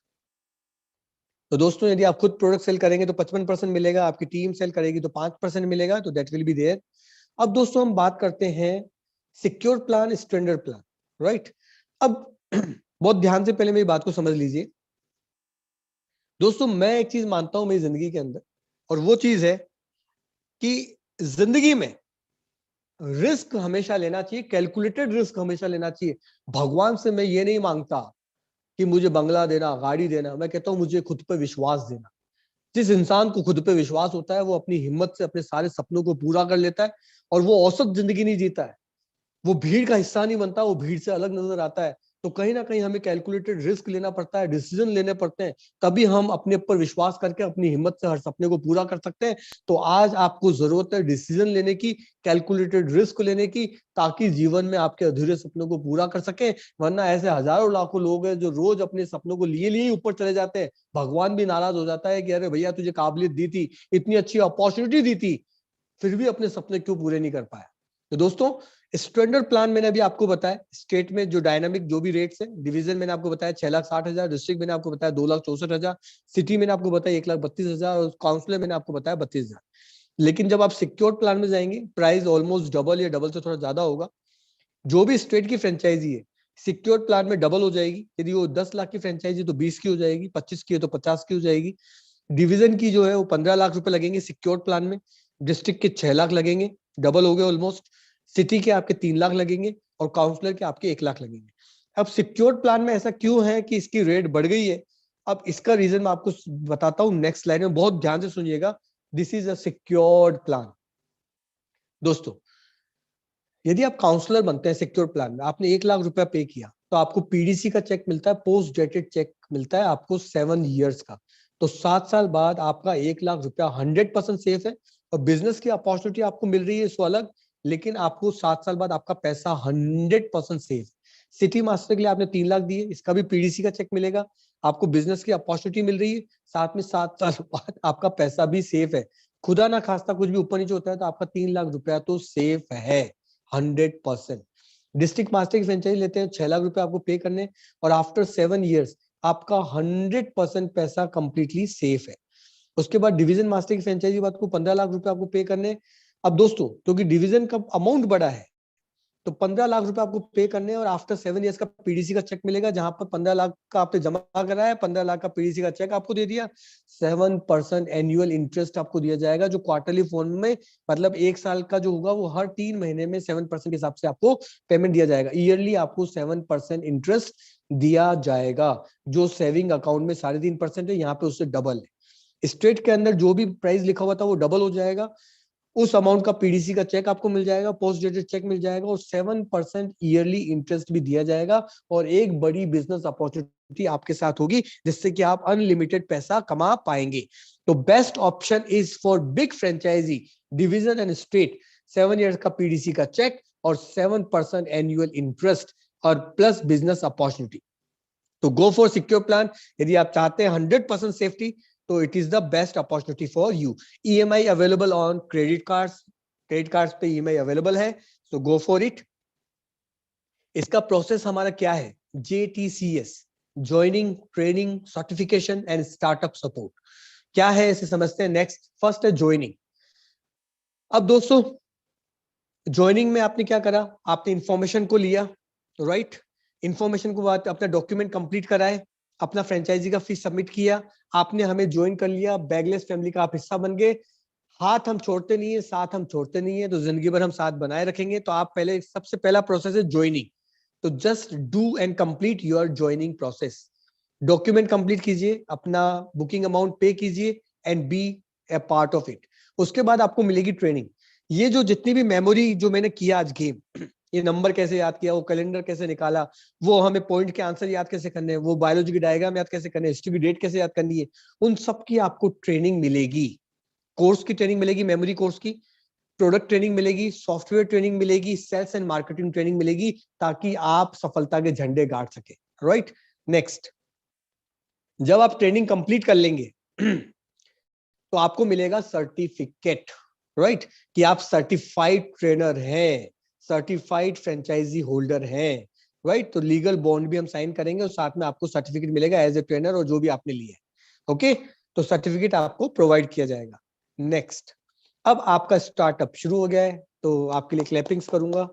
तो दोस्तों यदि आप खुद प्रोडक्ट सेल करेंगे तो 55% मिलेगा, आपकी टीम सेल करेगी तो 5% मिलेगा, तो दैट विल बी देयर। अब दोस्तों हम बात करते हैं secure plan, standard plan, right. अब बहुत ध्यान से पहले मेरी बात को समझ लीजिए दोस्तों। मैं एक चीज मानता हूं मेरी जिंदगी के अंदर, और वो चीज है कि जिंदगी में रिस्क हमेशा लेना चाहिए, कैलकुलेटेड रिस्क हमेशा लेना चाहिए। भगवान से मैं ये नहीं मांगता कि मुझे बंगला देना, गाड़ी देना, मैं कहता हूं मुझे खुद पे विश्वास देना। जिस इंसान को खुद पे विश्वास होता है वो अपनी हिम्मत से अपने सारे सपनों को पूरा कर लेता है, और वो औसत जिंदगी नहीं जीता है, वो भीड़ का हिस्सा नहीं बनता, वो भीड़ से अलग नजर आता है। तो कहीं ना कहीं हमें कैलकुलेटेड रिस्क लेना पड़ता है, डिसीजन लेने पड़ते हैं, तभी हम अपने ऊपर विश्वास करके अपनी हिम्मत से हर सपने को पूरा कर सकते हैं। तो आज आपको जरूरत है डिसीजन लेने की, कैलकुलेटेड रिस्क लेने की, ताकि जीवन में आपके अधूरे सपनों को पूरा कर सके। वरना ऐसे हजारों लाखों लोग हैं जो रोज अपने सपनों को लिए लिए ऊपर चले जाते हैं। भगवान भी नाराज हो जाता है कि अरे भैया तुझे काबिलियत दी थी, इतनी अच्छी अपॉर्चुनिटी दी थी, फिर भी अपने सपने क्यों पूरे नहीं कर पाया। तो दोस्तों स्टैंडर्ड प्लान मैंने अभी आपको बताया, स्टेट में जो डायनामिक जो भी रेट्स है, डिवीजन मैंने आपको बताया 6,60,000, डिस्ट्रिक्ट मैंने आपको बताया 2,64,000, सिटी मैंने आपको बताया 1,32,000, और काउंसिलर मैंने आपको बताया 32,000। लेकिन जब आप सिक्योर प्लान में जाएंगे प्राइस ऑलमोस्ट डबल या डबल से थोड़ा ज्यादा होगा। जो भी स्टेट की फ्रेंचाइजी है सिक्योर प्लान में डबल हो जाएगी। यदि वो 10 लाख की फ्रेंचाइजी तो 20 की हो जाएगी, 25 की है तो 50 की हो जाएगी। डिवीजन की जो है वो 15 लाख रुपए लगेंगे सिक्योर प्लान में, डिस्ट्रिक्ट के 6 लाख लगेंगे, डबल हो गए ऑलमोस्ट। सिटी के आपके 3 लाख लगेंगे, और काउंसलर के आपके 1 लाख लगेंगे। अब सिक्योर्ड प्लान में ऐसा क्यों है कि इसकी रेट बढ़ गई है, अब इसका रीजन मैं आपको बताता हूं नेक्स्ट स्लाइड में, बहुत ध्यान से सुनिएगा। This is a secured plan. दोस्तों यदि आप काउंसलर बनते हैं सिक्योर प्लान में, आपने 1 लाख रुपया पे किया, तो आपको पीडीसी का चेक मिलता है, पोस्ट डेटेड चेक मिलता है आपको 7 ईयर्स का। तो 7 साल बाद आपका 1 लाख रुपया 100% सेफ है, और बिजनेस की अपॉर्चुनिटी आपको मिल रही है सो अलग, लेकिन आपको 7 साल बाद आपका पैसा 100% सेफ। सिटी मास्टर के लिए आपने 3 लाख दिए, इसका भी पीडीसी का चेक मिलेगा, आपको बिजनेस की अपॉर्चुनिटी मिल रही है, साथ में 7 साल बाद आपका पैसा भी सेफ है। खुदा ना खास्ता कुछ भी ऊपर नीचे होता है तो आपका 3 लाख रुपया तो सेफ है 100%। डिस्ट्रिक्ट मास्टर की फ्रेंचाइजी लेते हैं 6 लाख रुपए आपको पे करने, और आफ्टर 7 ईयर्स आपका 100% पैसा कंप्लीटली सेफ है। उसके बाद डिवीजन मास्टर की फ्रेंचाइजी बात को 15 लाख रुपए आपको पे करने। अब दोस्तों क्योंकि डिवीजन का अमाउंट बड़ा है तो 15 लाख रुपए आपको पे करने हैं, और आफ्टर 7 ईयर्स का पीडीसी का चेक मिलेगा, जहां पर 15 लाख का आपने जमा कराया है, 15 लाख का पीडीसी का चेक आपको दे दिया, 7% एनुअल इंटरेस्ट आपको दिया जाएगा, जो क्वार्टरली फॉर्म में, मतलब 1 साल का जो होगा वो हर 3 महीने में 7% के हिसाब से आपको पेमेंट दिया जाएगा। ईयरली आपको 7% इंटरेस्ट दिया जाएगा, जो सेविंग अकाउंट में 3.5% है, यहाँ पे उससे डबल है। स्टेट के अंदर जो भी प्राइस लिखा हुआ था वो डबल हो जाएगा, उस अमाउंट का पीडीसी का चेक आपको मिल जाएगा, पोस्ट डेटेड चेक मिल जाएगा, और 7% ईयरली इंटरेस्ट भी दिया जाएगा, और एक बड़ी बिजनेस अपॉर्चुनिटी आपके साथ होगी जिससे कि आप अनलिमिटेड पैसा कमा पाएंगे। तो best option is for big franchisee, division and state, 7 years का पीडीसी का चेक और 7% एनुअल इंटरेस्ट और प्लस बिजनेस अपॉर्चुनिटी। तो गो फॉर सिक्योर प्लान। यदि आप चाहते हैं 100% सेफ्टी तो it is the best opportunity for you. EMI available on credit cards पे ईएमआई अवेलेबल है, सो गो फॉर इट। इसका प्रोसेस हमारा क्या है? JTCS, joining, training, certification and startup support. क्या है इसे समझते हैं। नेक्स्ट, फर्स्ट है ज्वाइनिंग। अब दोस्तों ज्वाइनिंग में आपने क्या करा, आपने इंफॉर्मेशन को लिया, राइट, इंफॉर्मेशन को बाद अपना डॉक्यूमेंट कंप्लीट कराए, अपना फ्रेंचाइजी का फीस सबमिट किया, आपने हमें ज्वाइन कर लिया, बैगलेस फैमिली का आप हिस्सा बन गए। हाथ हम छोड़ते नहीं है, साथ हम छोड़ते नहीं है, तो जिंदगी भर हम साथ बनाए रखेंगे। तो आप पहले, सबसे पहला प्रोसेस है ज्वाइनिंग। तो just do and complete your joining process. Document complete कीजिए, अपना बुकिंग अमाउंट पे कीजिए and be a part of it. उसके बाद आपको मिलेगी ट्रेनिंग। ये जो जितनी भी मेमोरी जो मैंने किया आज गेम, ये नंबर कैसे याद किया, वो कैलेंडर कैसे निकाला, वो हमें पॉइंट के आंसर याद कैसे करने हैं, वो बायोलॉजी की डायग्राम याद कैसे करने हैं, हिस्ट्री की डेट कैसे याद करनी है, उन सब की आपको ट्रेनिंग मिलेगी। कोर्स की ट्रेनिंग मिलेगी, मेमोरी कोर्स की, प्रोडक्ट ट्रेनिंग मिलेगी, सॉफ्टवेयर ट्रेनिंग मिलेगी, सेल्स एंड मार्केटिंग ट्रेनिंग मिलेगी, ताकि आप सफलता के झंडे गाड़ सके, राइट। नेक्स्ट, जब आप ट्रेनिंग कंप्लीट कर लेंगे तो आपको मिलेगा सर्टिफिकेट, राइट, कि आप सर्टिफाइड ट्रेनर हैं, सर्टिफाइड फ्रेंचाइजी होल्डर हैं, राइट। तो लीगल बॉन्ड भी हम साइन करेंगे और साथ में आपको सर्टिफिकेट मिलेगा एज ए ट्रेनर और जो भी आपने लिए, ओके। तो सर्टिफिकेट आपको प्रोवाइड किया जाएगा। नेक्स्ट, अब आपका स्टार्टअप शुरू हो गया है, तो आपके लिए क्लैपिंग्स करूंगा।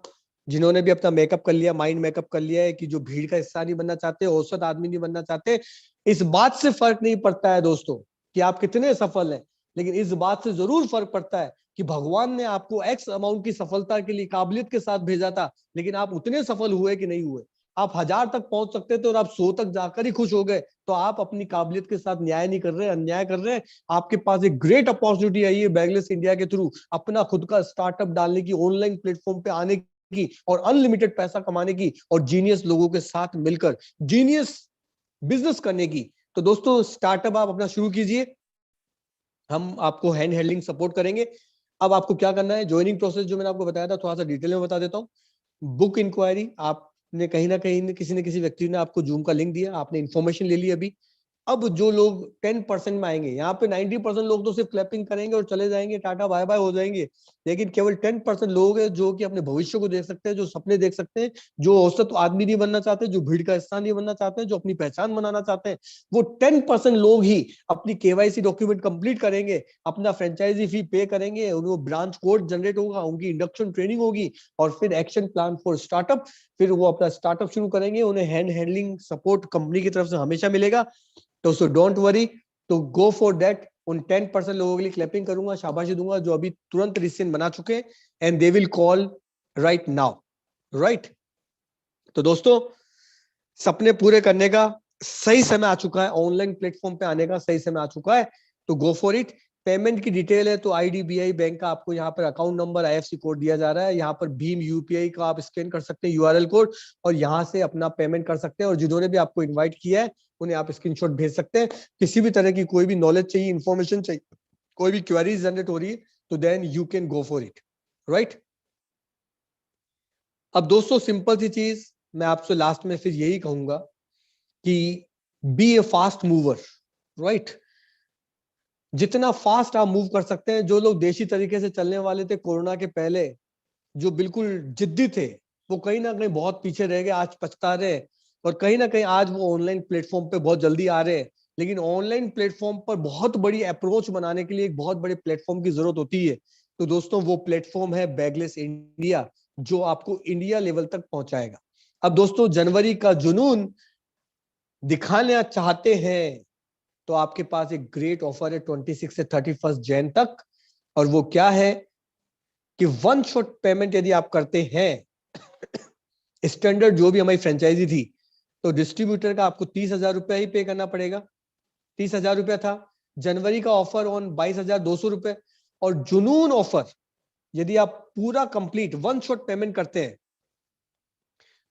जिन्होंने भी अपना मेकअप कर लिया, माइंड मेकअप कर लिया है कि जो भीड़ का हिस्सा नहीं बनना चाहते, औसत आदमी नहीं बनना चाहते, इस बात से फर्क नहीं पड़ता है दोस्तों कि आप कितने सफल हैं, लेकिन इस बात से जरूर फर्क पड़ता है कि भगवान ने आपको एक्स अमाउंट की सफलता के लिए काबिलियत के साथ भेजा था, लेकिन आप उतने सफल हुए कि नहीं हुए। आप 1000 तक पहुंच सकते थे और आप 100 तक जाकर ही खुश हो गए, तो आप अपनी काबिलियत के साथ न्याय नहीं कर रहे, अन्याय कर रहे हैं। आपके पास एक ग्रेट अपॉर्चुनिटी आई है बैगलेस इंडिया के थ्रू अपना खुद का स्टार्टअप डालने की, ऑनलाइन प्लेटफॉर्म पे आने की और अनलिमिटेड पैसा कमाने की, और जीनियस लोगों के साथ मिलकर जीनियस बिजनेस करने की। तो दोस्तों स्टार्टअप आप अपना शुरू कीजिए, हम आपको हैंड हेल्डिंग सपोर्ट करेंगे। अब आपको क्या करना है, ज्वाइनिंग प्रोसेस जो मैंने आपको बताया था थोड़ा सा डिटेल में बता देता हूँ। बुक इंक्वायरी, आपने कहीं ना कहीं किसी न किसी व्यक्ति ने आपको जूम का लिंक दिया, आपने इन्फॉर्मेशन ले ली अभी। अब जो लोग 10% में आएंगे, यहाँ पे 90% लोग तो सिर्फ क्लैपिंग करेंगे और चले जाएंगे, टाटा बाय बाय हो जाएंगे, लेकिन केवल 10% लोग हैं जो कि अपने भविष्य को देख सकते हैं, जो सपने देख सकते हैं, जो औसत आदमी नहीं बनना चाहते, जो भीड़ का हिस्सा नहीं बनना चाहते, जो अपनी पहचान बनाना चाहते हैं। वो 10% लोग ही अपनी KYC डॉक्यूमेंट कंप्लीट करेंगे, अपना फ्रेंचाइजी फी पे करेंगे, उनको ब्रांच कोड जनरेट होगा, उनकी इंडक्शन ट्रेनिंग होगी, और फिर एक्शन प्लान फॉर स्टार्टअप, फिर वो अपना स्टार्टअप शुरू करेंगे। उन्हें हैंड हैंडलिंग सपोर्ट कंपनी की तरफ से हमेशा मिलेगा। तो सो डोंट वरी, तो गो फॉर दैट। उन 10% लोगों के लिए क्लैपिंग करूंगा, शाबाशी दूंगा जो अभी तुरंत रिसेंट बना चुके हैं, and they will call right now, right. तो दोस्तों सपने पूरे करने का सही समय आ चुका है, ऑनलाइन प्लेटफॉर्म पे आने का सही समय आ चुका है, तो गो फॉर इट। पेमेंट की डिटेल है तो IDBI बैंक का आपको यहाँ पर अकाउंट नंबर, IFSC कोड दिया जा रहा है, यहाँ पर भीम UPI का आप स्कैन कर सकते हैं URL कोड, और यहाँ से अपना पेमेंट कर सकते हैं। और जिन्होंने भी आपको इनवाइट किया है उन्हें आप स्क्रीनशॉट भेज सकते हैं। किसी भी तरह की कोई भी नॉलेज चाहिए, इंफॉर्मेशन चाहिए, कोई भी क्वेरीज जनरेट हो रही है, तो then you can go for it, right. अब दोस्तों सिंपल सी चीज मैं आपसे लास्ट में फिर यही कहूंगा कि बी ए फास्ट मूवर, राइट। जितना फास्ट आप मूव कर सकते हैं, जो लोग देशी तरीके से चलने वाले थे कोरोना के पहले, जो बिल्कुल जिद्दी थे, वो कहीं ना कहीं बहुत पीछे रह गए, आज पछता रहे। और कहीं ना कहीं आज वो ऑनलाइन प्लेटफॉर्म पे बहुत जल्दी आ रहे हैं, लेकिन ऑनलाइन प्लेटफॉर्म पर बहुत बड़ी अप्रोच बनाने के लिए एक बहुत बड़े प्लेटफॉर्म की जरूरत होती है। तो दोस्तों वो प्लेटफॉर्म है बैगलेस इंडिया, जो आपको इंडिया लेवल तक पहुंचाएगा। अब दोस्तों जनवरी का जुनून दिखाना चाहते हैं तो आपके पास एक ग्रेट ऑफर है 26 से 31 जैन तक। और वो क्या है कि वन शॉट पेमेंट यदि आप करते हैं, स्टैंडर्ड जो भी हमारी फ्रेंचाइजी थी, तो डिस्ट्रीब्यूटर का आपको 30,000 रुपया ही पे करना पड़ेगा। 30,000 रुपया था। जनवरी का ऑफर ऑन 22,200 रुपए। और जुनून ऑफर यदि आप पूरा कंप्लीट वन शॉट पेमेंट करते हैं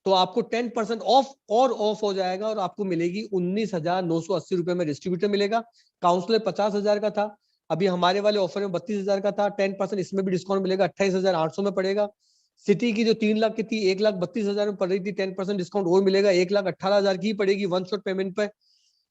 तो आपको 10% ऑफ और ऑफ हो जाएगा, और आपको मिलेगी 19,980 रुपए में डिस्ट्रीब्यूटर मिलेगा। काउंसलर 50,000 का था, अभी हमारे वाले ऑफर में 32,000 का था। 10% इसमें भी डिस्काउंट मिलेगा, 28,800 में पड़ेगा। सिटी की जो 3 लाख की थी 1,32,000 में पड़ रही थी, 10% डिस्काउंट और मिलेगा, 1,18,000 की पड़ेगी वन शॉट पेमेंट पर।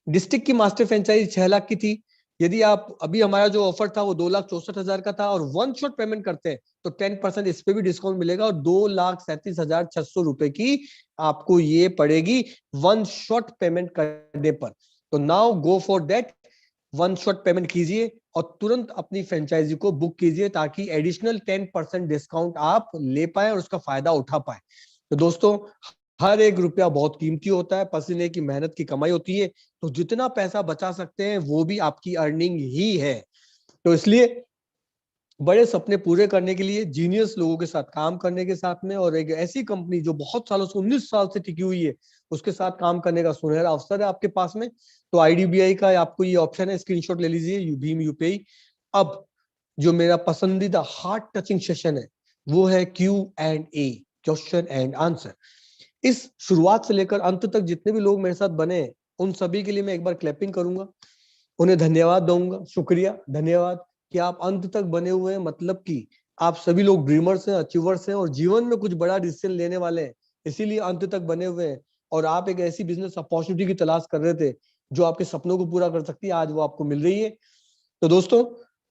डिस्ट्रिक्ट की मास्टर फ्रेंचाइज 6 लाख की थी, यदि आप अभी हमारा जो ऑफर था वो 2,64,000 का था, और वन शॉट पेमेंट करते हैं तो 10% इस पे भी डिस्काउंट मिलेगा, और 2,37,600 रुपए की आपको ये पड़ेगी वन शॉट पेमेंट करने पर। तो now go for that, one shot payment कीजिए और तुरंत अपनी फ्रेंचाइजी को बुक कीजिए, ताकि एडिशनल 10% डिस्काउंट आप ले पाए और उसका फायदा उठा पाए। तो दोस्तों हर एक रुपया बहुत कीमती होता है, पसीने की मेहनत की कमाई होती है, तो जितना पैसा बचा सकते हैं वो भी आपकी अर्निंग ही है। तो इसलिए बड़े सपने पूरे करने के लिए जीनियस लोगों के साथ काम करने के साथ में, और एक ऐसी कंपनी जो बहुत सालों से 19 साल से टिकी हुई है, उसके साथ काम करने का सुनहरा अवसर है आपके पास में। तो IDBI का आपको ये ऑप्शन है, स्क्रीनशॉट ले लीजिए, भीम यूपीआई। अब जो मेरा पसंदीदा हार्ट टचिंग सेशन है वो है Q&A, क्वेश्चन एंड आंसर। इस शुरुआत से लेकर अंत तक जितने भी लोग मेरे साथ बने हैं, उन सभी के लिए मैं एक बार क्लैपिंग करूंगा, उन्हें धन्यवाद दूंगा, शुक्रिया, धन्यवाद कि आप अंत तक बने हुए हैं। मतलब कि आप सभी लोग ड्रीमर्स हैं, अचीवर्स हैं, और जीवन में कुछ बड़ा डिसीजन लेने वाले हैं, इसीलिए अंत तक बने हुए हैं। और आप एक ऐसी बिजनेस अपॉर्चुनिटी की तलाश कर रहे थे जो आपके सपनों को पूरा कर सकती है, आज वो आपको मिल रही है। तो दोस्तों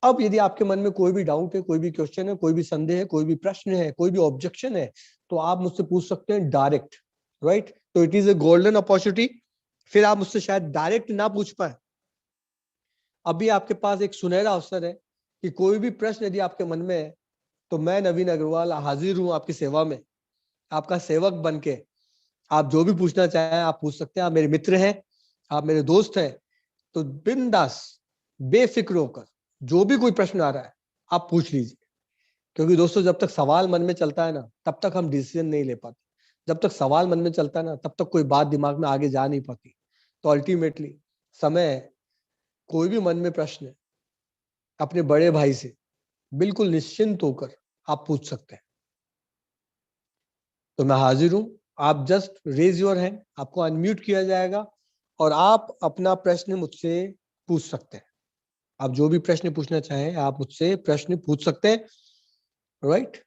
अब यदि आपके मन में कोई भी डाउट है, कोई भी क्वेश्चन है, कोई भी संदेह है, कोई भी प्रश्न है, कोई भी ऑब्जेक्शन है, तो आप मुझसे पूछ सकते हैं डायरेक्ट, राइट। तो it is a golden opportunity. फिर आप मुझसे शायद डायरेक्ट ना पूछ पाए, अभी आपके पास एक सुनहरा अवसर है कि कोई भी प्रश्न यदि आपके मन में है, तो मैं नवीन अग्रवाल हाजिर हूं आपकी सेवा में, आपका सेवक बन के। आप जो भी पूछना चाहें आप पूछ सकते हैं। आप मेरे मित्र हैं, आप मेरे दोस्त हैं, तो बिंदास बेफिक्र होकर जो भी कोई प्रश्न आ रहा है आप पूछ लीजिए। क्योंकि दोस्तों जब तक सवाल मन में चलता है ना, तब तक हम डिसीजन नहीं ले पाते। जब तक सवाल मन में चलता है ना, तब तक कोई बात दिमाग में आगे जा नहीं पाती। तो अल्टीमेटली समय है, कोई भी मन में प्रश्न है, अपने बड़े भाई से बिल्कुल निश्चिंत होकर आप पूछ सकते हैं। तो मैं हाजिर हूं, आप जस्ट रेज योर हैंड, आपको अनम्यूट किया जाएगा और आप अपना प्रश्न मुझसे पूछ सकते हैं। आप जो भी प्रश्न पूछना चाहें आप मुझसे प्रश्न पूछ सकते हैं, राइट।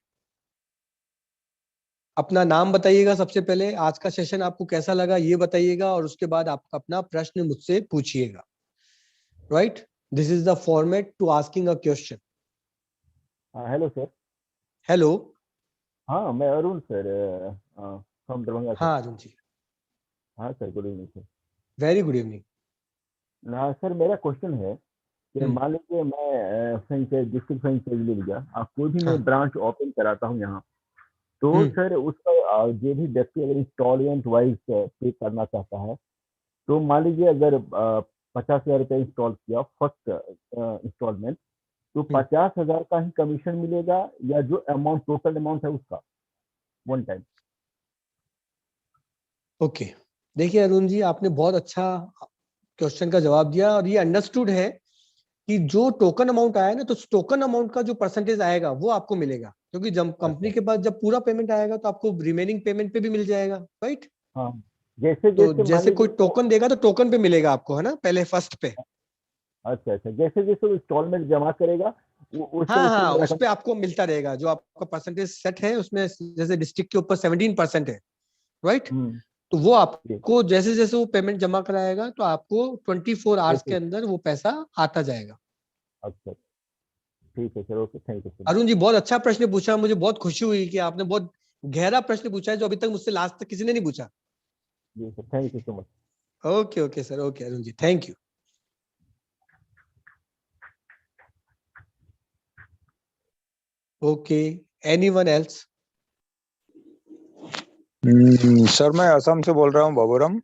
अपना नाम बताइएगा सबसे पहले, आज का सेशन आपको कैसा लगा ये बताइएगा, और उसके बाद आप अपना प्रश्न मुझसे पूछिएगा, right. This is the format to asking a question. Hello sir. Hello. हाँ मैं Arun sir from Darbhanga sir. हाँ अरुण जी। हाँ sir, good evening sir. Very good evening. ना सर, मेरा क्वेश्चन है कि मान लीजिए मैं फ्रेंचाइज डिस्ट्रिक्ट फ्रेंचाइज ले लिया, कोई भी मैं ब्रांच ओपन कराता हूँ यहाँ, तो सर उसका जो भी व्यक्ति अगर इंस्टॉलमेंट वाइज पे करना चाहता है, तो मान लीजिए अगर 50,000 रुपये इंस्टॉल किया फर्स्ट इंस्टॉलमेंट, तो 50,000 का ही कमीशन मिलेगा या जो अमाउंट टोटल अमाउंट है उसका वन टाइम? ओके, देखिए अरुण जी आपने बहुत अच्छा क्वेश्चन का जवाब दिया, और ये अंडरस्टूड है कि जो टोकन अमाउंट आया ना, तो टोकन अमाउंट का जो परसेंटेज आएगा वो आपको मिलेगा, क्योंकि जब कंपनी के पास जब पूरा पेमेंट आएगा तो आपको रिमेनिंग पेमेंट पे भी मिल जाएगा, राइट। हाँ, जैसे तो जैसे कोई टोकन देगा तो टोकन पे मिलेगा आपको, है ना, पहले फर्स्ट पे। अच्छा अच्छा, जैसे जैसे इंस्टॉलमेंट जमा करेगा हाँ, उस पे आपको मिलता रहेगा जो आपका परसेंटेज सेट है उसमें। जैसे डिस्ट्रिक्ट के ऊपर 17% है, राइट। तो वो आपको जैसे जैसे वो पेमेंट जमा कराएगा तो आपको 24 आवर्स के अंदर वो पैसा आता जाएगा। अच्छा, ठीक है sir, okay, thank you sir. Arun ji बहुत अच्छा प्रश्न पूछा, मुझे बहुत खुशी हुई कि आपने बहुत गहरा प्रश्न पूछा है जो अभी तक मुझसे लास्ट तक किसी ने नहीं पूछा। जी sir, thank you so much. Okay okay sir, okay Arun ji, thank you. Okay, anyone else? Sir मैं असम से बोल रहा हूँ, बाबूराम।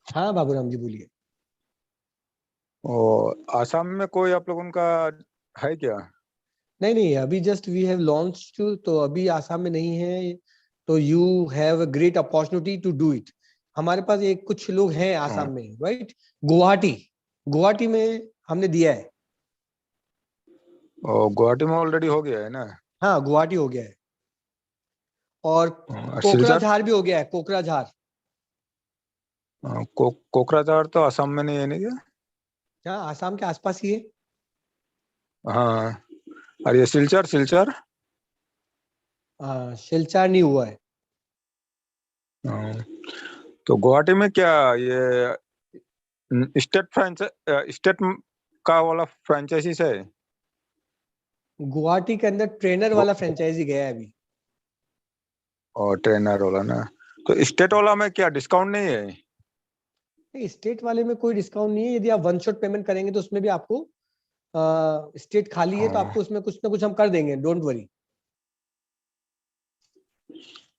हाँ बाबूराम जी बोलिए। और असम में कोई आप लोगों का है क्या? नहीं नहीं, अभी जस्ट वी हैव लॉन्च्ड, तो अभी आसाम में नहीं है, तो you have a great opportunity to do it. हमारे पास एक कुछ लोग हैं आसाम में, राइट? गुवाहाटी, गुवाहाटी में हमने दिया है। और गुवाहाटी में ऑलरेडी हो गया है ना? हाँ गुवाहाटी हो गया है, और सिलचर? कोकराझार भी हो गया है, कोकराझार। कोकराझार तो असम में नहीं है नहीं क्या? हाँ आसाम के आसपास ही है। हाँ। और ये सिलचर, सिलचर? सिलचार नहीं हुआ है। हाँ। तो गुवाहाटी में क्या ये स्टेट का वाला फ्रेंचाइजीज है? गुवाहाटी के अंदर ट्रेनर वाला फ्रेंचाइजी गया है अभी। और ट्रेनर वाला ना, तो स्टेट वाला में क्या डिस्काउंट नहीं है? नहीं, स्टेट वाले में कोई डिस्काउंट नहीं है। यदि आप वन शॉट पेमेंट करेंगे तो उसमें भी आपको, स्टेट खाली है तो आपको उसमें कुछ ना कुछ हम कर देंगे, डोंट वरी।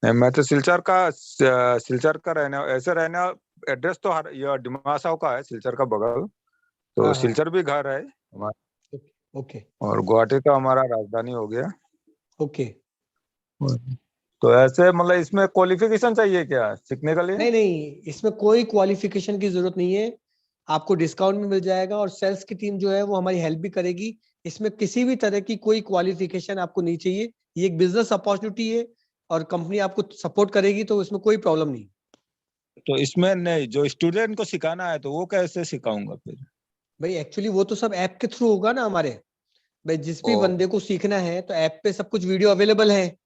नहीं, मैं तो सिलचर का रहना, ऐसे रहना। एड्रेस तो ये डिमासाव का है, सिलचर का बगल। तो हाँ हाँ, सिलचर भी घर है हमारा। ओके और गुवाहाटी तो हमारा राजधानी हो गया। ओके। तो ऐसे मतलब इसमें क्वालिफिकेशन चाहिए क्या सीखने के लिए? नहीं नहीं, इसमें कोई क्वालिफिकेशन की जरूरत नहीं है, आपको डिस्काउंट भी मिल जाएगा, और सेल्स की टीम जो है वो हमारी हेल्प भी करेगी। इसमें किसी भी तरह की कोई क्वालिफिकेशन आपको नहीं चाहिए। ये एक बिजनेस अपॉर्चुनिटी है और कंपनी आपको सपोर्ट करेगी, तो इसमें कोई प्रॉब्लम नहीं। तो इसमें नहीं, जो स्टूडेंट को सिखाना है तो वो कैसे सिखाऊंगा फिर? भाई एक्चुअली वो तो सब ऐप के थ्रू होगा ना हमारे। भाई जिस भी ओ, बंदे को सीखना है तो ऐप पे सब कुछ वीडियो अवेलेबल है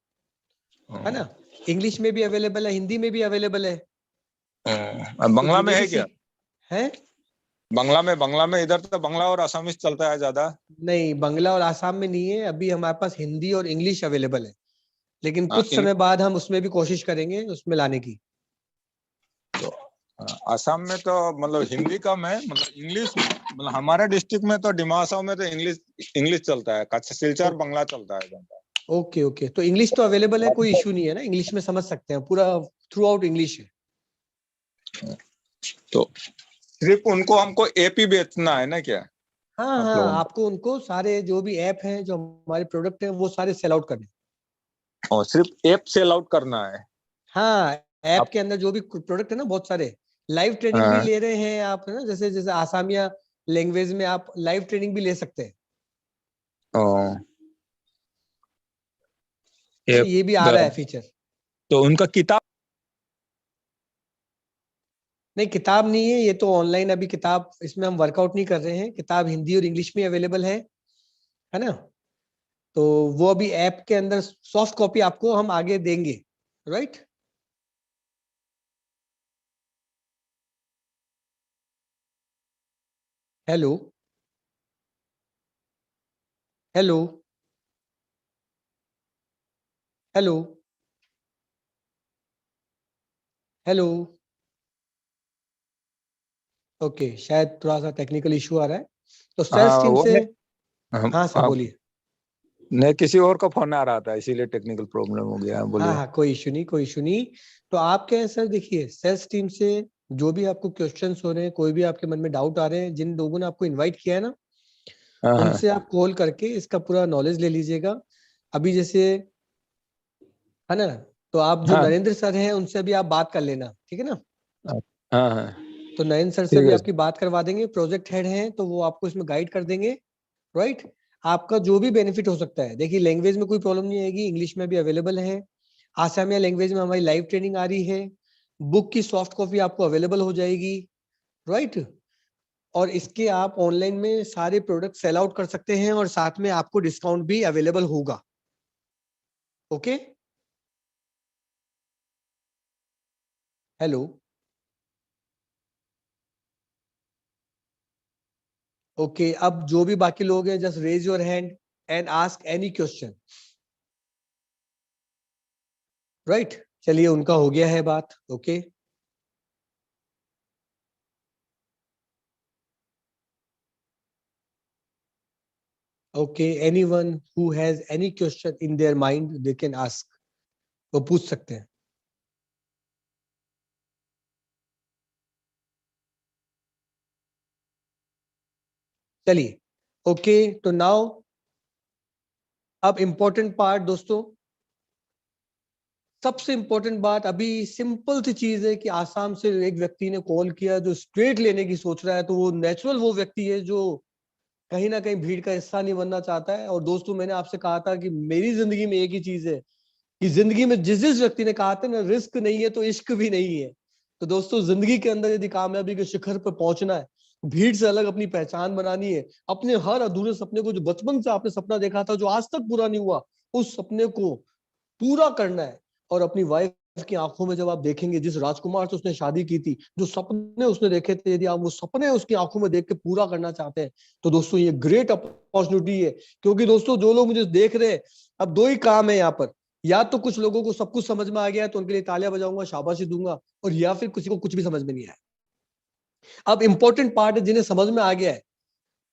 ना? इंग्लिश में भी अवेलेबल है, हिंदी में भी अवेलेबल है। तो बंगला में जिन्हें भी है क्या? सीख है। बंगला में इधर तो बंगला और असमिस चलता है ज्यादा। नहीं, बांग्ला और आसाम में नहीं है, अभी हमारे पास हिंदी और इंग्लिश अवेलेबल है, लेकिन हाँ, कुछ समय बाद हम उसमें भी कोशिश करेंगे उसमें लाने की। तो असम में तो मतलब हिंदी कम है, मतलब इंग्लिश, मतलब हमारे डिस्ट्रिक्ट में तो डिमासा में तो इंग्लिश इंग्लिश चलता है, कच्छ सिलचर बंगला चलता है ज्यादा। ओके ओके, तो इंग्लिश तो अवेलेबल है, कोई इश्यू नहीं है ना, इंग्लिश में समझ सकते हैं, पूरा थ्रू आउट इंग्लिश है। तो सिर्फ उनको हमको एपी बेचना है ना क्या? हाँ आप हाँ, लोगों आपको उनको सारे जो भी ऐप हैं जो हमारे प्रोडक्ट हैं वो सारे सेल आउट करने। को और सिर्फ ऐप सेल आउट करना है? हाँ, ऐप आप के अंदर जो भी प्रोडक्ट है ना, बहुत सारे लाइव ट्रेनिंग भी हाँ, ले रहे हैं आप, है ना, जैसे जैसे आसामिया लैंग्वेज में आप लाइव ट्रेनिंग भी ले सकते हैं, ओ, है ना, ऐप ये भी आ रहा है फीचर। तो उनका किताब? नहीं किताब नहीं है, ये तो ऑनलाइन अभी किताब इसमें हम वर्कआउट नहीं कर रहे हैं, किताब हिंदी और इंग्लिश में अवेलेबल है ना? तो वो अभी ऐप के अंदर सॉफ्ट कॉपी आपको हम आगे देंगे, right? Hello hello hello hello. Okay, शायद थोड़ा सा टेक्निकल इशू आ रहा है, तो सेल्स हाँ टीम वो से। नहीं, हम हाँ सर आप बोलिए। नहीं, किसी और का फोन आ रहा था इसीलिए टेक्निकल प्रॉब्लम हो गया, हाँ बोलिए। हाँ, कोई इशू नहीं, कोई इशू नहीं। तो आप क्या है सर, देखिए सेल्स टीम से जो भी आपको क्वेश्चंस हो रहे हैं, कोई भी आपके मन में डाउट आ रहे हैं, जिन लोगों ने आपको इनवाइट किया है ना, हाँ हाँ उनसे आप कॉल करके इसका पूरा नॉलेज ले लीजिएगा। अभी जैसे, है ना, तो आप जो हाँ नरेंद्र सर हैं उनसे भी आप बात कर लेना, ठीक है ना? हाँ हाँ, तो नरेंद्र सर से ठीक भी है। आपकी बात करवा देंगे, प्रोजेक्ट हेड हैं तो वो आपको इसमें गाइड कर देंगे, राइट? आपका जो भी बेनिफिट हो सकता है, देखिए लैंग्वेज में कोई प्रॉब्लम नहीं आएगी, इंग्लिश में भी अवेलेबल है, आसामिया लैंग्वेज में हमारी लाइव ट्रेनिंग आ रही है, बुक की सॉफ्ट कॉपी आपको अवेलेबल हो जाएगी, राइट? और इसके आप ऑनलाइन में सारे प्रोडक्ट सेल आउट कर सकते हैं, और साथ में आपको डिस्काउंट भी अवेलेबल होगा। Okay, hello, okay. अब जो भी बाकी लोग हैं, just raise your hand and ask any question, right, चलिए उनका हो गया है बात। Okay, okay, anyone who has any question in their mind they can ask, वो पूछ सकते हैं। चलिए, ओके, तो नाउ अब इंपॉर्टेंट पार्ट दोस्तों, सबसे इंपॉर्टेंट बात, अभी सिंपल सी चीज है कि आसाम से एक व्यक्ति ने कॉल किया जो स्ट्रेट लेने की सोच रहा है, तो वो नेचुरल वो व्यक्ति है जो कहीं ना कहीं भीड़ का हिस्सा नहीं बनना चाहता है। और दोस्तों, मैंने आपसे कहा था कि मेरी जिंदगी में एक ही चीज है कि जिंदगी में जिस जिस व्यक्ति ने कहा था ना, रिस्क नहीं है तो इश्क भी नहीं है। तो दोस्तों, जिंदगी के अंदर यदि कामयाबी के शिखर पर पहुंचना है, भीड़ से अलग अपनी पहचान बनानी है, अपने हर अधूरे सपने को, जो बचपन से आपने सपना देखा था जो आज तक पूरा नहीं हुआ, उस सपने को पूरा करना है। और अपनी वाइफ की आंखों में जब आप देखेंगे, जिस राजकुमार से उसने शादी की थी, जो सपने उसने देखे थे, यदि आप वो सपने उसकी आंखों में देख के पूरा करना चाहते हैं, तो दोस्तों ये ग्रेट अपॉर्चुनिटी है। क्योंकि दोस्तों, जो लोग मुझे देख रहे हैं, अब दो ही काम है यहाँ पर, या तो कुछ लोगों को सब कुछ समझ में आ गया है तो उनके लिए तालियां बजाऊंगा, शाबाशी दूंगा, और या फिर किसी को कुछ भी समझ में नहीं आया। अब इंपॉर्टेंट पार्ट है, जिन्हें समझ में आ गया है,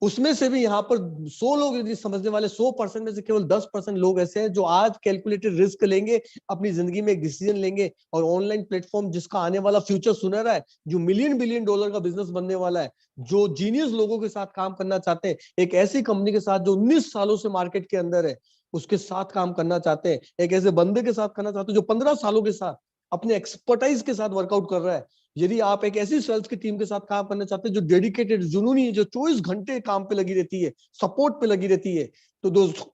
उसमें से भी यहाँ पर 100 लोग यदि समझने वाले, 100% में से केवल 10% लोग ऐसे हैं जो आज कैलकुलेटेड रिस्क लेंगे, अपनी जिंदगी में एक डिसीजन लेंगे, और ऑनलाइन प्लेटफॉर्म जिसका आने वाला फ्यूचर सुनहरा है, जो मिलियन बिलियन डॉलर का बिजनेस बनने वाला है, जो जीनियस लोगों के साथ काम करना चाहते हैं, एक ऐसी कंपनी के साथ जो 19 सालों से मार्केट के अंदर है, उसके साथ काम करना चाहते हैं, एक ऐसे बंदे के साथ करना चाहते हैं जो 15 सालों के साथ अपने एक्सपर्टाइज के साथ वर्कआउट कर रहा है। यदि आप एक ऐसी सेल्स की टीम के साथ काम करना चाहते हैं जो डेडिकेटेड, जुनूनी है, जो 24 घंटे काम पे लगी रहती है, सपोर्ट पे लगी रहती है, तो दोस्तों,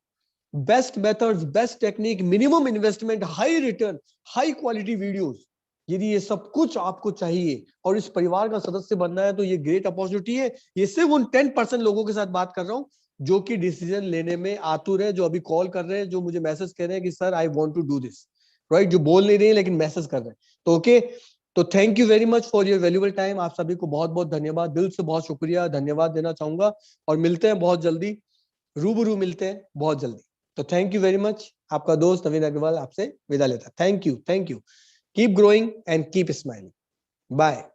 best methods, best technique, minimum investment, high return, high quality videos, यदि ये सब कुछ आपको चाहिए और इस परिवार का सदस्य बनना है, तो ये ग्रेट अपॉर्चुनिटी है। ये सिर्फ उन 10% लोगों के साथ बात कर रहा हूं जो कि डिसीजन लेने में आतुर है, जो अभी कॉल कर रहे हैं, जो मुझे मैसेज कर रहे हैं कि sir I want to do this, right, जो बोल नहीं रहे हैं लेकिन मैसेज कर रहे हैं। तो ओके, तो thank you very much for your valuable time. आप सभी को बहुत बहुत धन्यवाद, दिल से बहुत शुक्रिया, धन्यवाद देना चाहूंगा, और मिलते हैं बहुत जल्दी, रूबरू मिलते हैं बहुत जल्दी। तो थैंक यू वेरी मच। आपका दोस्त नवीन अग्रवाल आपसे विदा लेता है। Thank you, keep growing and keep smiling. Bye.